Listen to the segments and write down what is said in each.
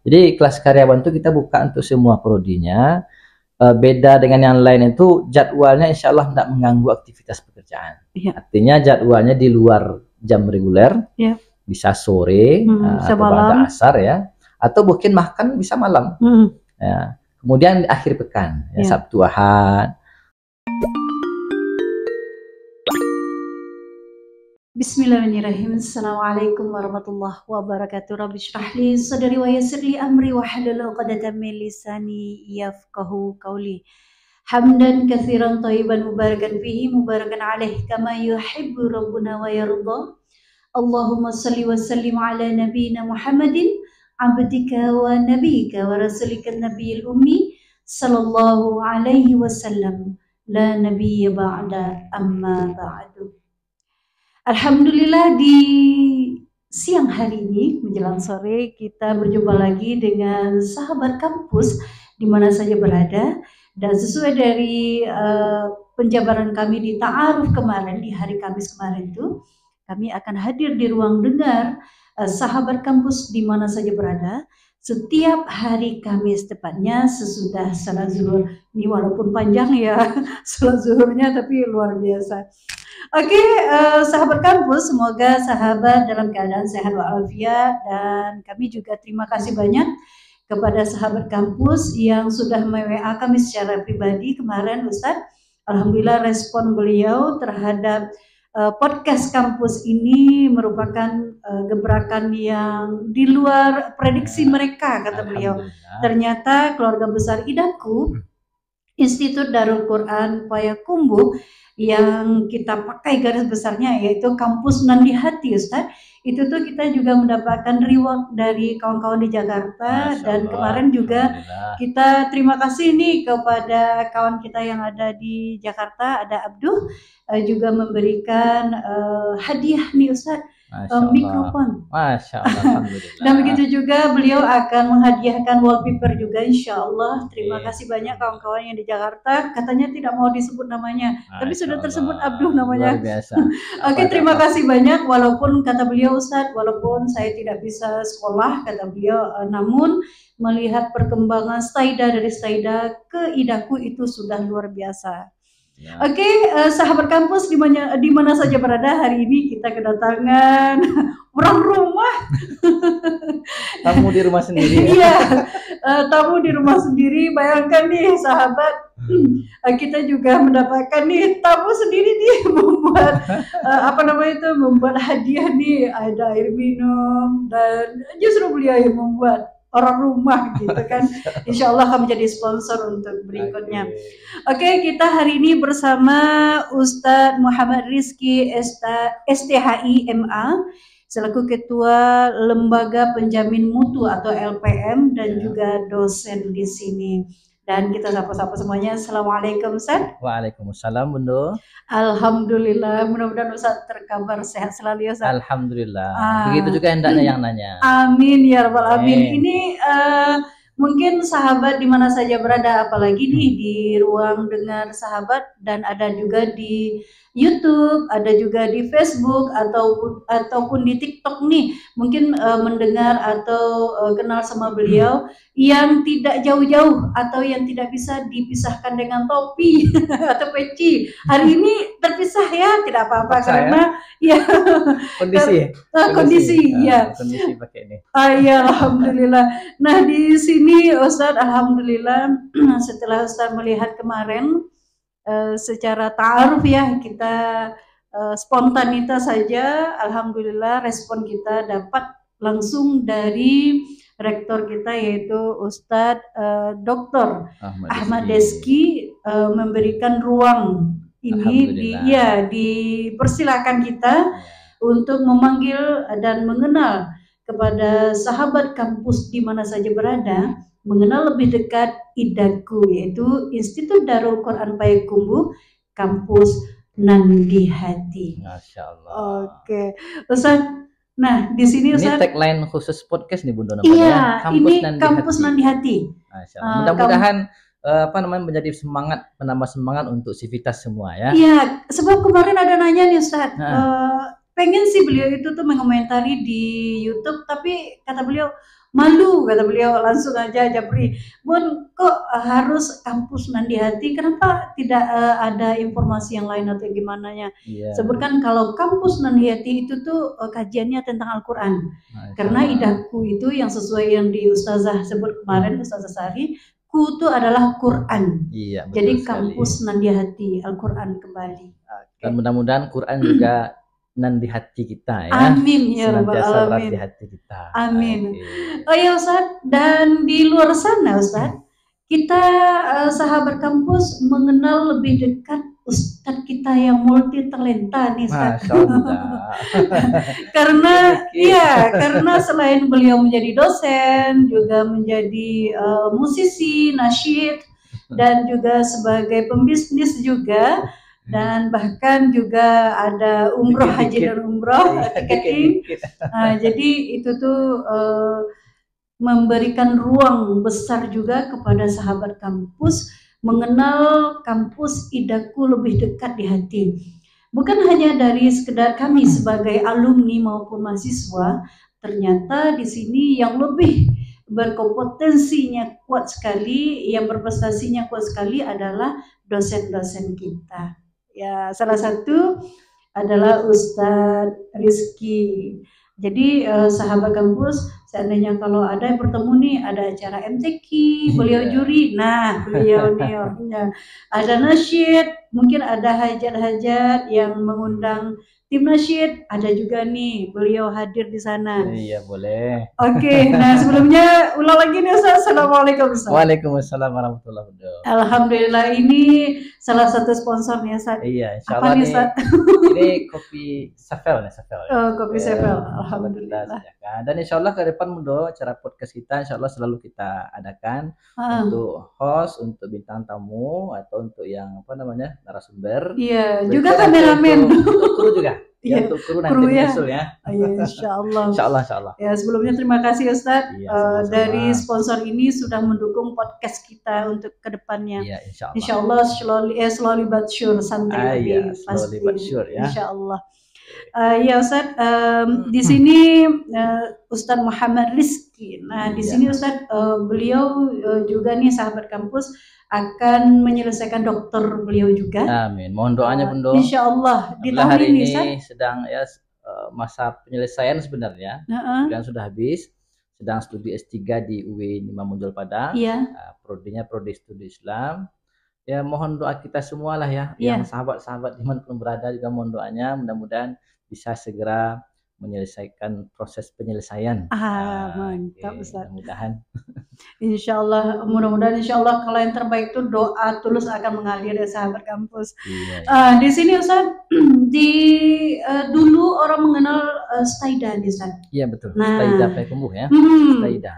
Jadi kelas karyawan itu kita buka untuk semua prodinya. Beda dengan yang lain itu jadwalnya insya Allah tidak mengganggu aktivitas pekerjaan. Artinya jadwalnya di luar jam reguler, bisa sore atau pada asar ya, atau mungkin makan bisa malam. Ya. Kemudian akhir pekan, ya, Sabtu Ahad. Bismillahirrahmanirrahim. Assalamualaikum warahmatullahi wabarakatuh. Rabbi shrah li sadri wa yassir li amri wa hlul 'uqdatam min lisani yafqahu qawli. Hamdan katsiran thayyiban mubarakan fihi mubarakan alaih kama yuhibbu rabbuna wa yarda. Allahumma shalli wa sallim ala nabiyyina Muhammadin abdika wa nabiyyika wa rasulika nabiyil ummi sallallahu alaihi wasallam. La nabiyya ba'da amma ba'du. Alhamdulillah di siang hari ini menjelang sore kita berjumpa lagi dengan sahabat kampus di mana saja berada, dan sesuai dari penjabaran kami di ta'aruf kemarin di hari Kamis kemarin itu, kami akan hadir di ruang dengar sahabat kampus di mana saja berada setiap hari Kamis, tepatnya sesudah salat zuhur. Ini walaupun panjang ya salat zuhurnya, tapi luar biasa. Oke, sahabat kampus, semoga sahabat dalam keadaan sehat walafiat, dan kami juga terima kasih banyak kepada sahabat kampus yang sudah me-WA kami secara pribadi kemarin, Ustadz. Alhamdulillah respon beliau terhadap podcast kampus ini merupakan gebrakan yang di luar prediksi mereka, kata beliau. Ternyata keluarga besar Idaku, Institut Darul Quran Payakumbuh, yang kita pakai garis besarnya yaitu kampus Nan di Hati, Ustaz. Itu tuh kita juga mendapatkan reward dari kawan-kawan di Jakarta. Dan kemarin juga kita terima kasih nih kepada kawan kita yang ada di Jakarta, ada Abdul, juga memberikan hadiah nih, Ustaz, mikrofon. Masya Allah, alhamdulillah. Dan begitu juga beliau akan menghadiahkan wallpaper juga, insya Allah. Terima kasih banyak kawan-kawan yang di Jakarta. Katanya tidak mau disebut namanya, tapi sudah tersebut Abdul namanya. Luar biasa. Oke, terima kasih banyak. Walaupun kata beliau, Ustadz, walaupun saya tidak bisa sekolah, kata beliau, namun melihat perkembangan Staida dari Staida ke Idaku itu sudah luar biasa. Oke, sahabat kampus di mana saja berada, hari ini kita kedatangan orang rumah. Tamu di rumah sendiri. Iya, tamu di rumah sendiri. Bayangkan nih sahabat, kita juga mendapatkan nih tamu sendiri nih membuat membuat hadiah nih, ada air minum, dan justru beliau yang membuat, orang rumah gitu kan. Insya Allah akan menjadi sponsor untuk berikutnya. Oke, kita hari ini bersama Ustadz Muhammad Rizky STHI MA selaku Ketua Lembaga Penjamin Mutu atau LPM, dan juga dosen di sini. Dan kita sapa-sapa semuanya. Assalamualaikum, Ustaz. Waalaikumsalam, Bunda. Alhamdulillah, mudah-mudahan Ustaz terkabar sehat selalu ya, Ustaz. Alhamdulillah. Begitu juga hendaknya yang nanya. Amin ya rabbal alamin. Ini mungkin sahabat di mana saja berada, apalagi nih di ruang dengar sahabat, dan ada juga di YouTube, ada juga di Facebook ataupun di TikTok nih, mungkin mendengar atau kenal sama beliau yang tidak jauh-jauh atau yang tidak bisa dipisahkan dengan topi atau peci. Hari ini terpisah ya, tidak apa-apa karena ya kondisi ya. Kondisi pakai ini. Ya, alhamdulillah. Nah, di sini Ustadz, alhamdulillah setelah Ustadz melihat kemarin secara ta'aruf ya, kita spontanitas saja, alhamdulillah respon kita dapat langsung dari rektor kita yaitu Ustadz Dr. Ahmad Deski memberikan ruang ini dipersilakan kita untuk memanggil dan mengenal kepada sahabat kampus di mana saja berada, mengenal lebih dekat Idaku, yaitu Institut Darul Quran Payakumbuh kampus Nan di Hati. Masya Allah. Oke, Ustaz. Nah, di sini Ustaz, ini tagline khusus podcast nih, Bunda, namanya. Iya, kampus Nan di Hati. Masya Allah. Mudah-mudahan menjadi semangat, menambah semangat untuk sivitas semua ya. Iya, sebab kemarin ada nanya nih, Ustaz. Pengen sih beliau itu tuh mengomentari di YouTube, tapi kata beliau, malu kata beliau, langsung aja Japri, Bun kok harus kampus Nandi Hati, kenapa tidak ada informasi yang lain atau gimana ya? Sebutkan kalau kampus Nandi Hati itu tuh kajiannya tentang Al-Quran, karena idahku itu yang sesuai yang di Ustazah sebut kemarin, Ustazah Sari, ku itu adalah Quran. Jadi kampus Nandi Hati, Al-Quran kembali. Dan mudah-mudahan Quran juga nan di hati kita ya. Amin ya rabbal alamin. Di hati kita. Amin. Oh ya Ustaz, dan di luar sana Ustaz, kita sahabat kampus mengenal lebih dekat Ustadz kita yang multi talenta nih Ustaz. karena selain beliau menjadi dosen, juga menjadi musisi, nasyid, dan juga sebagai pembisnis juga. Dan bahkan juga ada umroh, haji dan umroh, tiketing. Jadi itu tuh memberikan ruang besar juga kepada sahabat kampus mengenal kampus Idaku lebih dekat di hati. Bukan hanya dari sekedar kami sebagai alumni maupun mahasiswa, ternyata di sini yang lebih berkompetensinya kuat sekali, yang berprestasinya kuat sekali adalah dosen-dosen kita. Ya, salah satu adalah Ustadz Rizky. Jadi sahabat kampus, seandainya kalau ada yang bertemu nih, ada acara MTQ, beliau juri, nah beliau nih orangnya. Ada nasyid, mungkin ada hajat-hajat yang mengundang tim nasyid, ada juga nih beliau hadir di sana. Iya boleh. Oke, nah sebelumnya ulang lagi nih Ustaz. Assalamualaikum Ustaz. Waalaikumsalam warahmatullahi wabarakatuh. Alhamdulillah, ini salah satu sponsornya Ustaz. Iya, insyaallah nih, ini kopi Safel nih, Safel. Oh, kopi Safel. Alhamdulillah. Dan insyaallah ke depan mudah acara podcast kita insyaallah selalu kita adakan untuk host, untuk bintang tamu atau untuk yang apa namanya narasumber. Iya, juga kameramen. Untuk kru juga. Ya, untuk kru nanti menyusul ya. Iya, insyaallah. Insyaallah. Ya, sebelumnya terima kasih Ustadz dari sponsor ini sudah mendukung podcast kita untuk kedepannya. Iya, insyaallah slowly but sure, santai slowly but sure ya. Insyaallah. Ya Ustadz, di sini Ustadz Muhammad Rizky. Nah, di sini Ustadz beliau juga nih sahabat kampus akan menyelesaikan dokter beliau juga. Amin. Mohon doanya Bunda. Insyaallah di tahun hari ini sedang ya masa penyelesaian sebenarnya. Dan sudah habis. Sedang studi S3 di UIN Imam Bonjol Padang. Prodinya Prodi Studi Islam. Ya mohon doa kita semua lah ya. Yang sahabat-sahabat dimanapun berada juga mohon doanya. Mudah-mudahan bisa segera menyelesaikan proses penyelesaian. Mantap Ustaz. Mudah-mudahan. Insyaallah, mudah-mudahan insyaallah kalau yang terbaik itu doa tulus akan mengalir ya sahabat kampus. Di sini Ustaz, dulu orang mengenal Staida nih Ustaz. Iya betul. Staida Payakumbuh ya. Staida.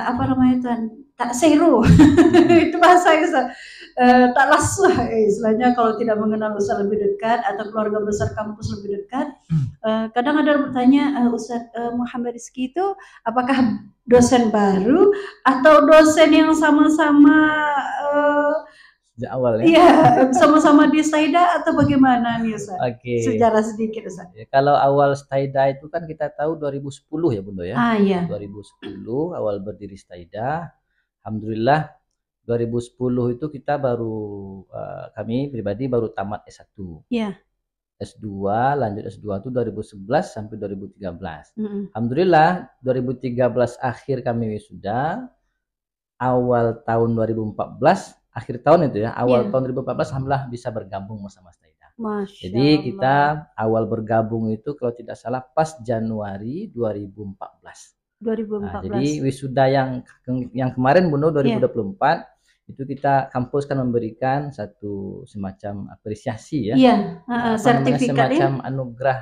Apa namanya Tuan? Tak seru. Itu bahasa Ustaz. Tak lasuh istilahnya kalau tidak mengenal Ustaz lebih dekat atau keluarga besar kampus lebih dekat. Kadang ada yang bertanya, Ustaz Muhammad Rizky itu apakah dosen baru atau dosen yang sama-sama sejak awal ya? Iya, sama-sama di Staida atau bagaimana nih Ustaz? Sejarah sedikit Ustaz. Ya, kalau awal Staida itu kan kita tahu 2010 ya Bunda ya. 2010 awal berdiri Staida. Alhamdulillah 2010 itu kita baru kami pribadi baru tamat S1. Iya. S2 lanjut S2 itu 2011 sampai 2013. Alhamdulillah 2013 akhir kami wisuda. Awal tahun 2014 akhir tahun itu ya, awal tahun 2014 alhamdulillah bisa bergabung bersama Staida. Jadi kita awal bergabung itu kalau tidak salah pas Januari 2014. Nah, jadi wisuda yang kemarin Bunda 2024 itu kita kampus kan memberikan satu semacam apresiasi ya. Sertifikat semacam anugerah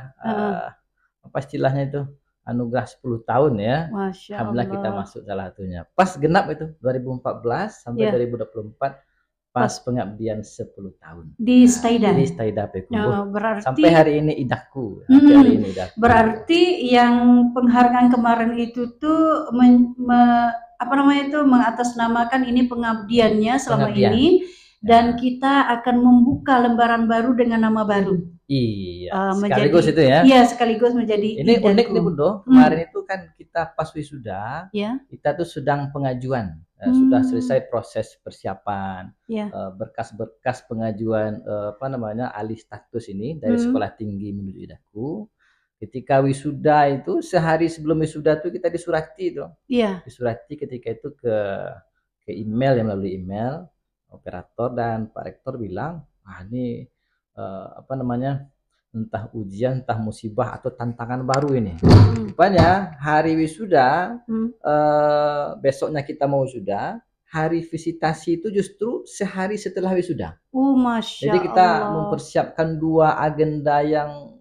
apa istilahnya itu? Anugerah 10 tahun ya. Alhamdulillah kita masuk salah satunya. Pas genap itu 2014 sampai 2024 pas pengabdian 10 tahun di Staida. Di Staida Payakumbuh. Berarti sampai hari ini idaku. Berarti yang penghargaan kemarin itu tuh mengatasnamakan ini pengabdiannya selama ini dan kita akan membuka lembaran baru dengan nama baru. Iya, sekaligus itu ya. Iya, sekaligus menjadi ini idaku. Unik nih Bundo. Kemarin itu kan kita pas wisuda, ya. Kita tuh sedang pengajuan, sudah selesai proses persiapan, berkas-berkas pengajuan apa namanya alih status ini dari sekolah tinggi menuju idaku. Ketika wisuda itu sehari sebelum wisuda tuh kita disurati itu, disurati ketika itu ke email, yang melalui email operator, dan Pak Rektor bilang, ini apa namanya, entah ujian, entah musibah atau tantangan baru ini. Rupanya hari wisuda, besoknya kita mau wisuda, hari visitasi itu justru sehari setelah wisuda. Masya Jadi kita Allah. mempersiapkan 2 agenda yang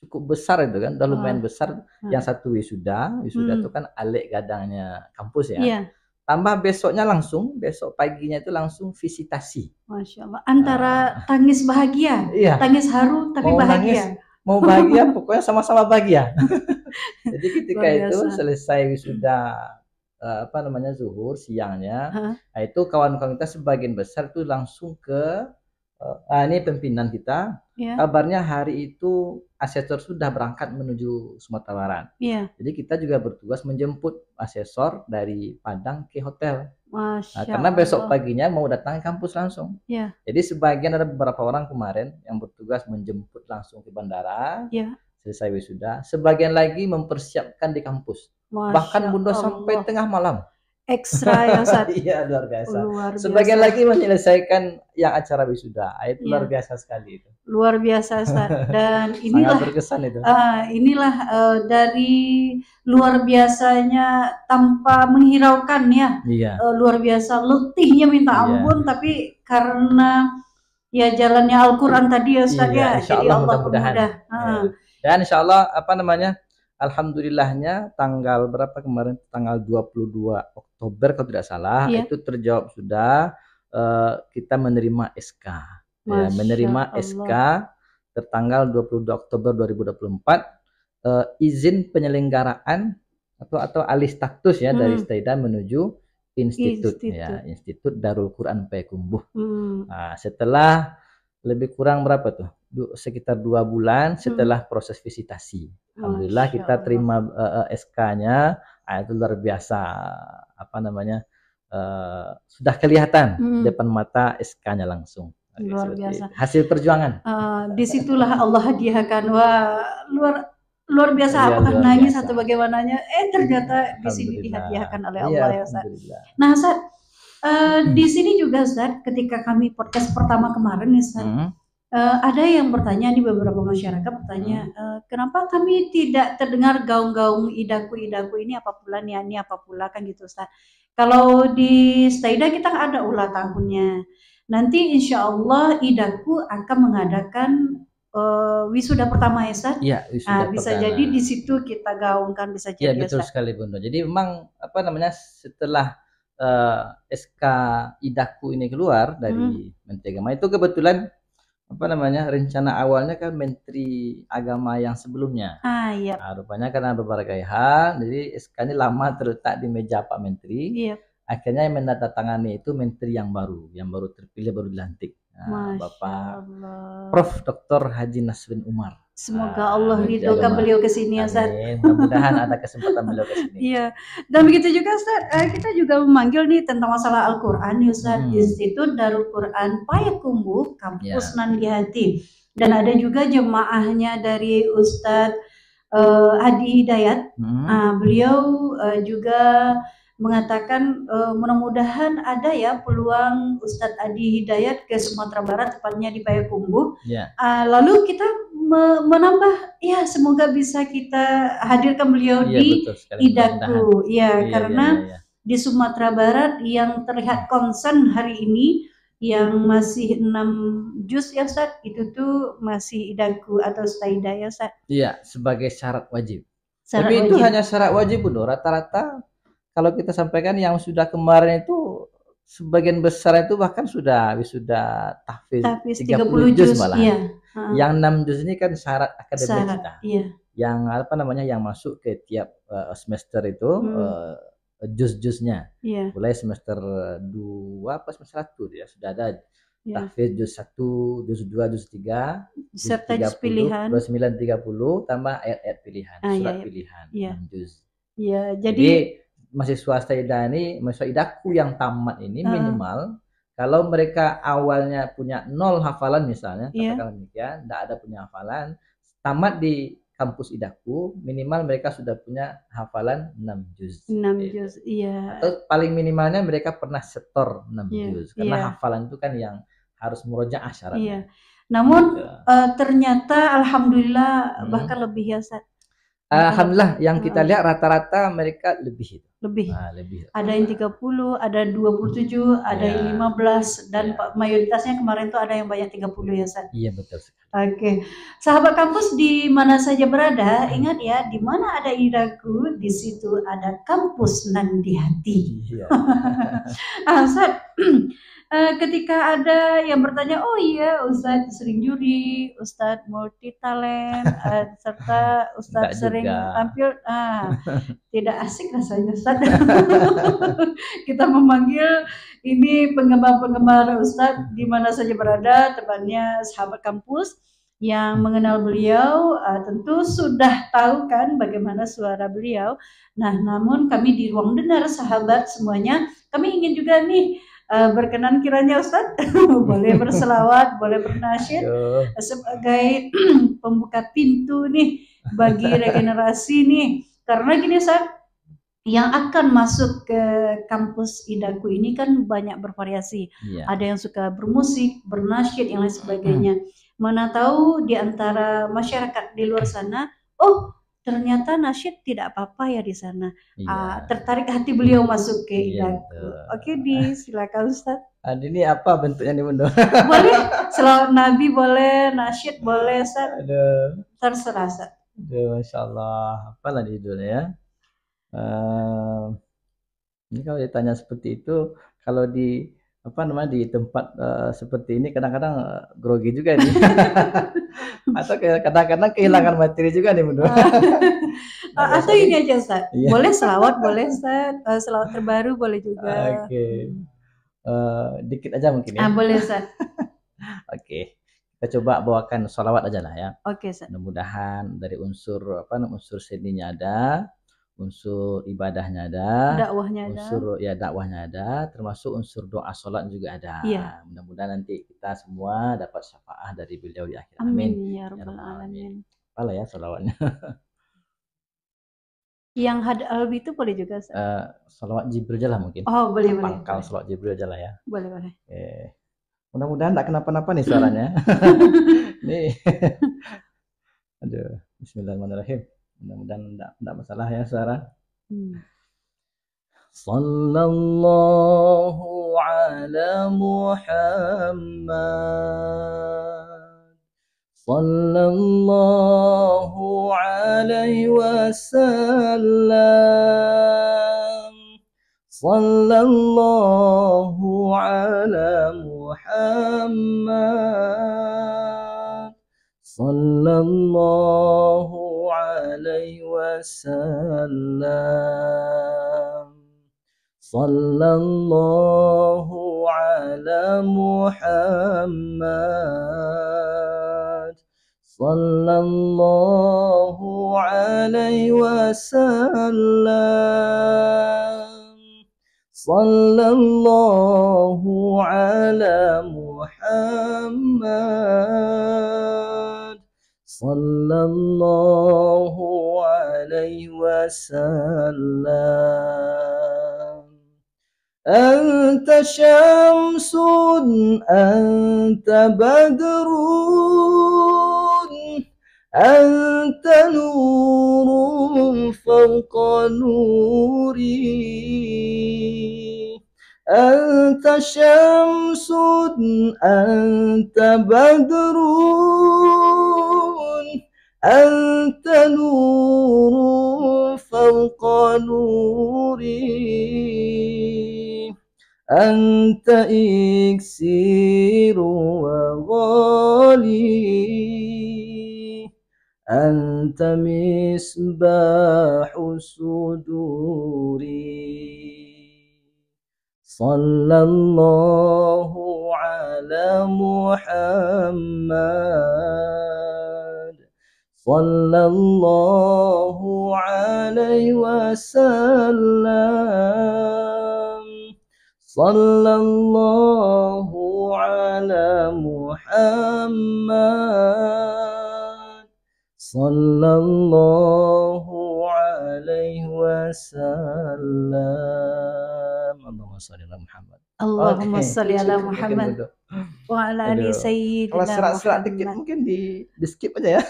cukup besar itu kan, udah lumayan besar. Yang satu wisuda itu kan alik gadangnya kampus ya. Tambah besoknya langsung, besok paginya itu langsung visitasi. Masya Allah. Antara tangis bahagia, tangis haru tapi bahagia. Mau bahagia, pokoknya sama-sama bahagia. Jadi ketika itu selesai wisuda apa namanya zuhur siangnya, nah itu kawan-kawan kita sebagian besar itu langsung ke ini pimpinan kita. Kabarnya hari itu asesor sudah berangkat menuju Sumatera Barat. Jadi kita juga bertugas menjemput asesor dari Padang ke hotel. Karena besok paginya mau datang ke kampus langsung. Jadi sebagian, ada beberapa orang kemarin yang bertugas menjemput langsung ke bandara. Selesai wisuda, sebagian lagi mempersiapkan di kampus. Bahkan Bunda sampai tengah malam. Ekstra ya Ustaz. Iya, luar biasa. Sebagian lagi menyelesaikan yang acara wisuda. Itu luar biasa sekali itu. Luar biasa Ustaz. Dan inilah sangat berkesan itu. Inilah dari luar biasanya tanpa menghiraukan ya. Luar biasa letihnya minta ampun, tapi karena ya jalannya Al-Qur'an tadi ya Ustaz ya. Jadi Allah mudah-mudahan. Dan insya Allah apa namanya, alhamdulillahnya tanggal berapa kemarin, tanggal 22 Oktober kalau tidak salah, itu terjawab sudah, kita menerima SK. Menerima SK tertanggal 22 Oktober 2024, izin penyelenggaraan atau alih status ya, dari Staida menuju institut. Ya, Institut Darul Quran Payakumbuh. Nah, setelah lebih kurang berapa tuh? Sekitar 2 bulan setelah proses visitasi. Alhamdulillah kita terima SK-nya. Itu luar biasa, apa namanya, sudah kelihatan depan mata SK-nya langsung. Luar biasa. Hasil perjuangan. Disitulah Allah hadiahkan. Wah, luar biasa. Apakah nangis atau bagaimananya? Ternyata di sini dihadiahkan oleh Allah ya Ustaz. Nah Ustaz, di sini juga Ustaz, ketika kami podcast pertama kemarin Ustaz, ada yang bertanya, nih beberapa masyarakat bertanya, kenapa kami tidak terdengar gaung-gaung idaku ini apa pula nih, ini apa pula kan gitu Ustaz. Kalau di Staida kita ada ulang tahunnya. Nanti insya Allah idaku akan mengadakan wisuda pertama ya Ustaz. Iya, wisuda bisa pertama. jadi di situ kita gaungkan, bisa jadi. Iya, betul sekali Bunda. Jadi memang apa namanya, setelah SK idaku ini keluar dari Menteri Agama, itu kebetulan apa namanya, rencana awalnya kan Menteri Agama yang sebelumnya. Nah, rupanya karena berbagai hal, jadi SK ini lama terletak di meja Pak Menteri. Akhirnya yang menandatangani itu Menteri yang baru terpilih, baru dilantik. Nah, Bapak Prof. Dr. Haji Nasrin Umar. Semoga Allah ridhokan beliau ke sini ya Ustaz. Mudah-mudahan ada kesempatan beliau ke sini. Iya. Dan begitu juga Ustaz, kita juga memanggil nih tentang masalah Al-Qur'an nih Ustaz. Institut Darul Quran Payakumbuh, kampus Nandihati. Dan ada juga jemaahnya dari Ustadz Hadi Hidayat. Beliau juga mengatakan mudah-mudahan ada ya peluang Ustadz Adi Hidayat ke Sumatera Barat, tepatnya di Payakumbuh. Lalu kita menambah, ya semoga bisa kita hadirkan beliau di idaku. Karena di Sumatera Barat yang terlihat konsen hari ini yang masih 6 juz ya Ustadz, itu tuh masih idaku atau Staida ya Ustadz. Iya, sebagai syarat wajib. Tapi itu hanya syarat wajib Bunda. Rata-rata kalau kita sampaikan yang sudah kemarin itu sebagian besar itu bahkan sudah wisuda tahfiz 30 juz malah. Yang 6 juz ini kan syarat akademik kita. Yang apa namanya, yang masuk ke tiap semester itu juz-juznya. Mulai semester 2 apa semester 1 ya sudah ada tahfiz juz 1, juz 2, juz 3, serta juz pilihan 29 30 tambah ayat-ayat pilihan, surat pilihan 6 juz. Ya, jadi mahasiswa Sayyidah ini, mahasiswa idaku yang tamat ini minimal kalau mereka awalnya punya 0 hafalan misalnya, katakan demikian, tidak ada punya hafalan, tamat di kampus idaku minimal mereka sudah punya hafalan 6 juz. 6 juz, iya. Atau paling minimalnya mereka pernah setor 6 juz, karena hafalan itu kan yang harus murojaah syaratnya. Namun ternyata alhamdulillah bahkan lebih ya Ustaz. Alhamdulillah yang kita lihat rata-rata mereka lebih itu. Lebih. Ada yang 30, ada 27, ada yang 15 dan mayoritasnya kemarin tuh ada yang banyak 30 ya Ustaz. Iya betul sekali. Oke. Sahabat kampus di mana saja berada, ingat ya, di mana ada idaku, di situ ada kampus nan di hati. Iya. Ustaz, ketika ada yang bertanya, oh iya Ustadz sering juri, Ustadz multi talent, serta Ustadz sering tampil, tidak asik rasanya Ustadz. Kita memanggil ini penggemar-penggemar Ustadz di mana saja berada, temannya sahabat kampus yang mengenal beliau, tentu sudah tahu kan bagaimana suara beliau. Nah, namun kami di ruang dengar sahabat semuanya, kami ingin juga nih berkenan kiranya Ustadz boleh berselawat, boleh bernasyid sebagai pembuka pintu nih bagi regenerasi nih. Karena gini Ustadz, yang akan masuk ke kampus idaku ini kan banyak bervariasi. Ada yang suka bermusik, bernasyid, yang lain sebagainya. Mana tahu di antara masyarakat di luar sana, oh ternyata nasyid tidak apa-apa ya di sana. Tertarik hati beliau masuk ke idaku. Oke, silakan Ustaz. Ini apa bentuknya nih Bunda? Boleh selawat Nabi, boleh nasyid, boleh Ustaz. Terserah Ustaz. Masya Allah. Apalah judulnya ya? Ini kalau ditanya seperti itu, kalau di di tempat seperti ini kadang-kadang grogi juga nih. Atau kadang-kadang kehilangan materi juga nih Bunda. Atau ini aja Ustaz, boleh selawat, boleh Ustaz, selawat terbaru boleh juga. Oke. Dikit aja mungkin ya. Boleh Ustaz. Oke. Kita coba bawakan sholawat aja lah ya. Oke Ustaz. Mudah-mudahan dari unsur unsur seninya ada, unsur ibadahnya ada, dakwahnya ada, termasuk unsur doa sholat juga ada. Mudah-mudahan nanti kita semua dapat syafaat dari beliau di akhir. Amin ya rabbal alamin. Apalah ya sholawatnya. Yang had albi itu boleh juga. Sholawat Jibril aja lah mungkin. Oh boleh. Pangkal sholawat Jibril aja lah ya. Boleh. Mudah-mudahan tidak kenapa-napa nih suaranya. Nih. Aduh, bismillahirrahmanirrahim. Mudah-mudahan tidak masalah ya suara. Sallallahu ala Muhammad, sallallahu alaihi wasallam, sallallahu ala Muhammad, sallallahu alaihi wasallam, sallallahu ala Muhammad, sallallahu alaihi wasallam, sallallahu ala Muhammad, sallallahu alaihi wasallam. Anta syamsun, anta badrun, anta nurun fawqa nuri. Anta syamsun, anta badrun, anta nurun fawqa nuri. Anta iksiru wa ghali, anta misbahu suduri. Sallallahu ala ala Muhammad sallallahu alaihi wasallam sallallahu ala Muhammad sallallahu alaihi wasallam. Allahumma shalli ala Muhammad. Allahumma shalli ala Muhammad wa ala ali sayyidina Kalau serak-serak dikit Muhammad. mungkin di skip aja ya.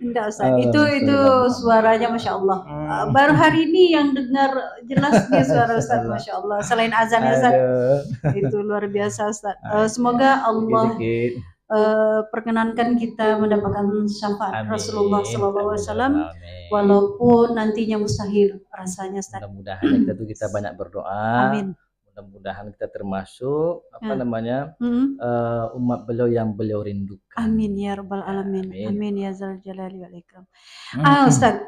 Enggak Ustaz, itu suaranya Masya Allah. Baru hari ini yang dengar jelas nih suara Ustaz, Masya Allah. Selain azan ya Ustaz, itu luar biasa Ustaz. Semoga Allah perkenankan kita mendapatkan syafaat Rasulullah SAW, walaupun nantinya mustahil rasanya Ustaz. Mudah-mudahan kita banyak berdoa. Amin. Mudah-mudahan kita termasuk umat beliau yang beliau rindukan. Amin ya rabbal alamin. Amin ya zal jalali wal ikram. Ustaz.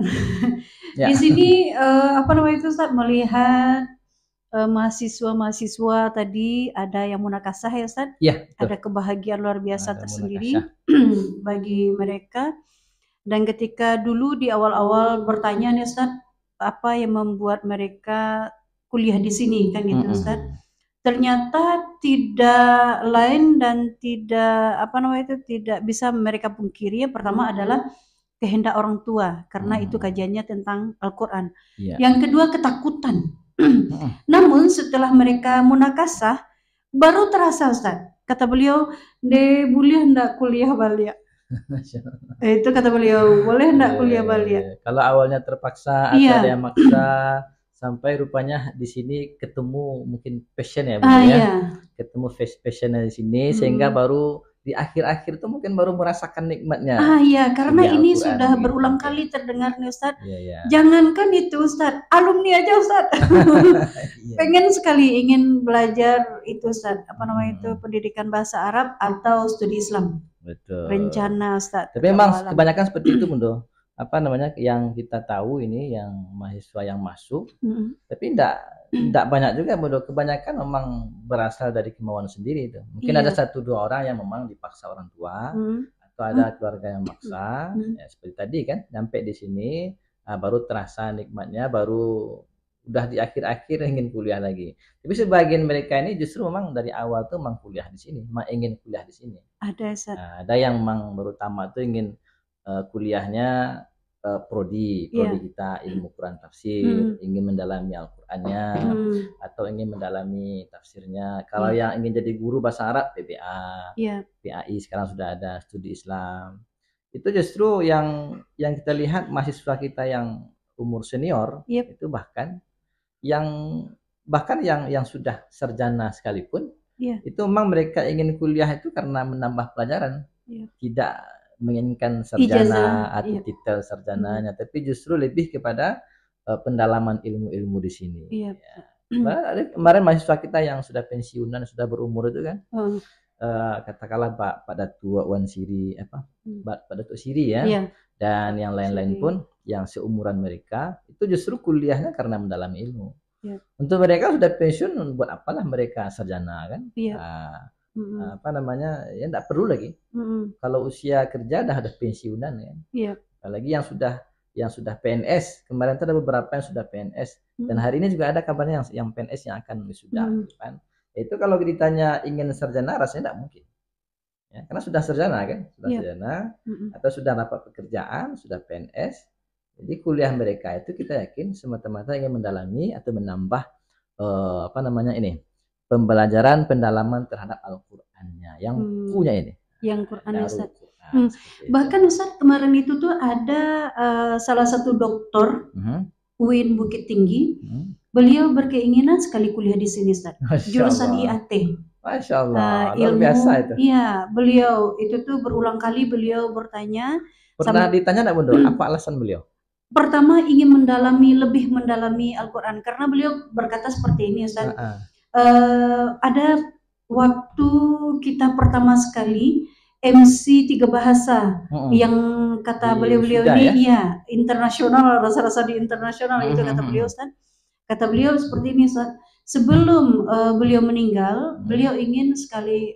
Di sini Ustaz, melihat mahasiswa-mahasiswa tadi ada yang munakasah ya Ustaz? Ya, ada kebahagiaan luar biasa tersendiri bagi mereka. Dan ketika dulu di awal-awal bertanya nih Ustaz, apa yang membuat mereka kuliah di sini kan gitu Ustaz? Ternyata tidak lain dan tidak tidak bisa mereka pungkiri. Yang pertama adalah kehendak orang tua, karena itu kajiannya tentang Al-Quran. Yang kedua ketakutan. Namun setelah mereka munakasah baru terasa Ustaz. Kata beliau, boleh hendak kuliah balik. Itu kata beliau, boleh hendak kuliah balik. Kalau awalnya terpaksa, ada yang maksa, sampai rupanya di sini ketemu mungkin passion ya, ketemu passionnya di sini, sehingga baru di akhir-akhir itu mungkin baru merasakan nikmatnya. Karena ini sudah berulang kali terdengar nih Ustaz. Jangankan itu Ustaz, alumni aja Ustaz. Pengen sekali ingin belajar itu Ustaz, pendidikan bahasa Arab atau studi Islam. Betul. Rencana Ustaz. Tapi memang kebanyakan seperti itu Mundo. Yang kita tahu ini yang mahasiswa yang masuk, tapi tidak banyak juga Mundo. Kebanyakan memang berasal dari kemauan sendiri itu. Mungkin ada 1-2 orang yang memang dipaksa orang tua, atau ada keluarga yang maksa. Ya, seperti tadi kan, sampai di sini baru terasa nikmatnya, baru udah di akhir-akhir ingin kuliah lagi. Tapi sebagian mereka ini justru memang dari awal tuh memang kuliah di sini, memang ingin kuliah di sini. Ada yang memang baru tamat tuh ingin kuliahnya prodi kita ilmu Quran tafsir, ingin mendalami Al-Qur'annya, atau ingin mendalami tafsirnya. Kalau yang ingin jadi guru bahasa Arab, PBA, PAI sekarang sudah ada studi Islam. Itu justru yang kita lihat mahasiswa kita yang umur senior, itu bahkan yang sudah sarjana sekalipun, itu memang mereka ingin kuliah itu karena menambah pelajaran, tidak menginginkan sarjana atau titel sarjananya, tapi justru lebih kepada pendalaman ilmu-ilmu di sini. Kemarin mahasiswa kita yang sudah pensiunan, sudah berumur itu kan, katakanlah Pak Datuk Wan Siri, Pak Datuk Siri ya, dan yang lain-lain pun yang seumuran mereka, itu justru kuliahnya karena mendalami ilmu. Untuk mereka sudah pensiun, buat apalah mereka sarjana kan? Ya enggak perlu lagi. Kalau usia kerja dah ada pensiunan kan. Apalagi yang sudah PNS, kemarin itu ada beberapa yang sudah PNS, dan hari ini juga ada kabarnya yang PNS yang akan wisuda kan. Itu kalau ditanya ingin sarjana rasanya enggak mungkin. Ya, karena sudah sarjana kan, sarjana atau sudah dapat pekerjaan, sudah PNS. Jadi kuliah mereka itu kita yakin semata-mata ingin mendalami atau menambah pembelajaran pendalaman terhadap Al-Qur'annya yang punya ini. Yang Quran Ustaz. Bahkan Ustaz kemarin itu tuh ada salah satu dokter UIN Bukit Tinggi, beliau berkeinginan sekali kuliah di sini Ustaz. Jurusan IAT. Masya Allah, luar biasa itu. Iya, beliau itu tuh berulang kali beliau bertanya. Pernah ditanya enggak Bunda, apa alasan beliau? Pertama ingin lebih mendalami Al-Quran, karena beliau berkata seperti ini Ustaz. Ada waktu kita pertama sekali MC 3 bahasa yang kata beliau ini internasional, rasa-rasa di internasional itu kata beliau Ustaz. Kata beliau seperti ini Ustaz, sebelum beliau meninggal, beliau ingin sekali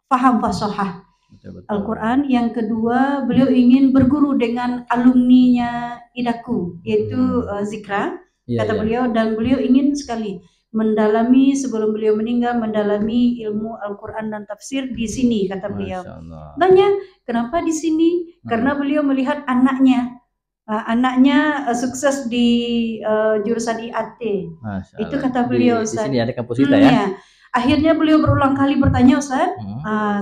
paham fasahah Al-Quran. Yang kedua, beliau ingin berguru dengan alumninya Idaku, yaitu Zikra, kata beliau, dan beliau ingin sekali mendalami sebelum beliau meninggal, mendalami ilmu Al-Quran dan tafsir di sini, kata beliau. Tanya, kenapa di sini? Karena beliau melihat anaknya sukses di jurusan IAT. Itu kata beliau, Ustaz. Di sini ada kampus kita ya. Akhirnya beliau berulang kali bertanya, Ustaz,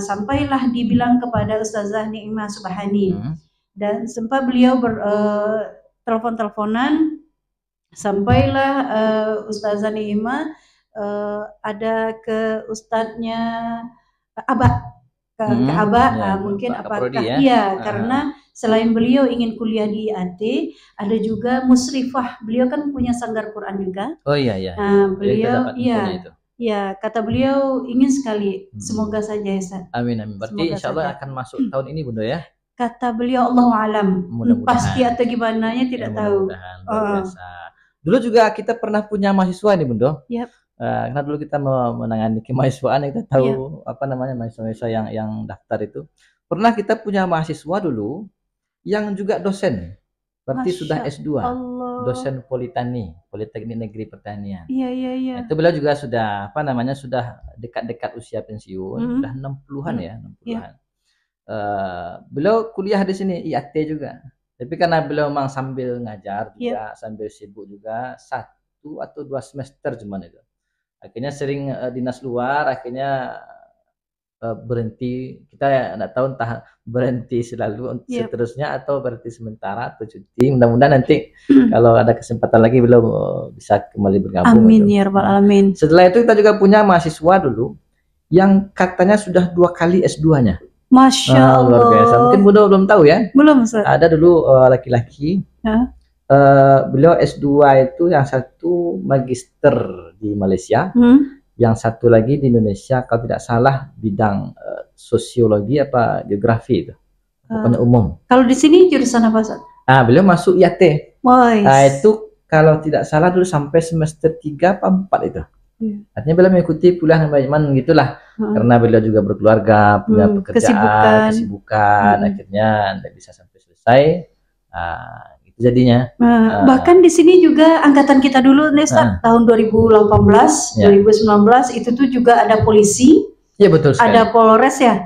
sampailah dibilang kepada Ustazah Ni'mah Subhani, dan sempat beliau telepon-teleponan, sampailah Ustazah Ni'mah ada ke ustadznya Abah, ke Abah, mungkin apakah karena selain beliau ingin kuliah di IAT, ada juga musrifah, beliau kan punya sanggar Quran juga. Beliau ya, kata beliau ingin sekali, semoga saja ya Ustaz. Amin. Berarti insya Allah akan masuk tahun ini Bunda ya. Kata beliau Allahu alam, pasti atau gimana tidak tahu. Dulu juga kita pernah punya mahasiswa nih Bunda. Karena dulu kita menangani kemahasiswaan, kita tahu apa namanya mahasiswa yang daftar itu. Pernah kita punya mahasiswa dulu yang juga dosen, berarti sudah S2, dosen Politeknik Negeri Pertanian. Itu beliau juga sudah apa namanya sudah dekat-dekat usia pensiun, sudah 60-an ya, 60-an. Beliau kuliah di sini IAT juga. Tapi karena beliau memang sambil ngajar juga, sambil sibuk juga, 1 atau 2 semester cuman itu. Akhirnya sering dinas luar, akhirnya berhenti. Kita nggak tahu entah berhenti selalu seterusnya atau berhenti sementara atau cuti. Mudah-mudahan nanti kalau ada kesempatan lagi beliau bisa kembali bergabung. Amin ya rabbal alamin. Setelah itu kita juga punya mahasiswa dulu yang katanya sudah 2 kali S2-nya. Masya Allah. Luar biasa. Mungkin Bunda belum tahu ya. Belum, Ustaz. Ada dulu laki-laki. Beliau S2 itu yang satu magister di Malaysia, yang satu lagi di Indonesia kalau tidak salah bidang sosiologi apa geografi itu, pokoknya umum. Kalau di sini jurusan apa, Ustaz? Beliau masuk IAT. Itu kalau tidak salah dulu sampai semester 3 atau 4 itu. Artinya beliau mengikuti kuliah manajemen gitulah, karena beliau juga berkeluarga, punya pekerjaan, kesibukan, akhirnya tidak bisa sampai selesai. Jadinya bahkan di sini juga angkatan kita dulu nih tahun 2018 2019 itu tuh juga ada polisi. Iya betul sekali. Ada Polres ya.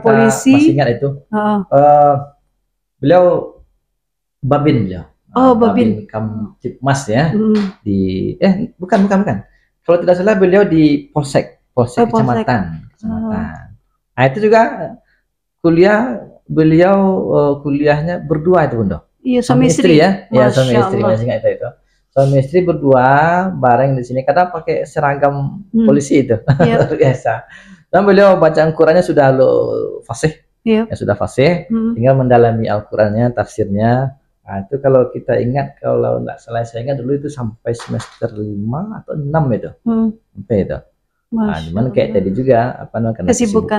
Polisi. Masih ingat itu. Beliau Babin beliau. Babin Kamtipmas ya. Di bukan. Kalau tidak salah beliau di Polsek Kecamatan. Itu juga beliau kuliahnya berdua itu Bunda. Iya, suami istri ya. Ya, suami istri masih ingat itu. Suami istri berdua bareng di sini karena pakai seragam polisi itu. Luar biasa. Dan beliau baca Al-Qur'annya sudah fasih. Ya sudah fasih, tinggal mendalami Al-Qur'annya, tafsirnya. Itu kalau kita ingat, kalau enggak salah saya ingat dulu itu sampai semester 5 atau 6 itu. Sampai itu. Cuman kayak tadi juga apa namanya kesibukan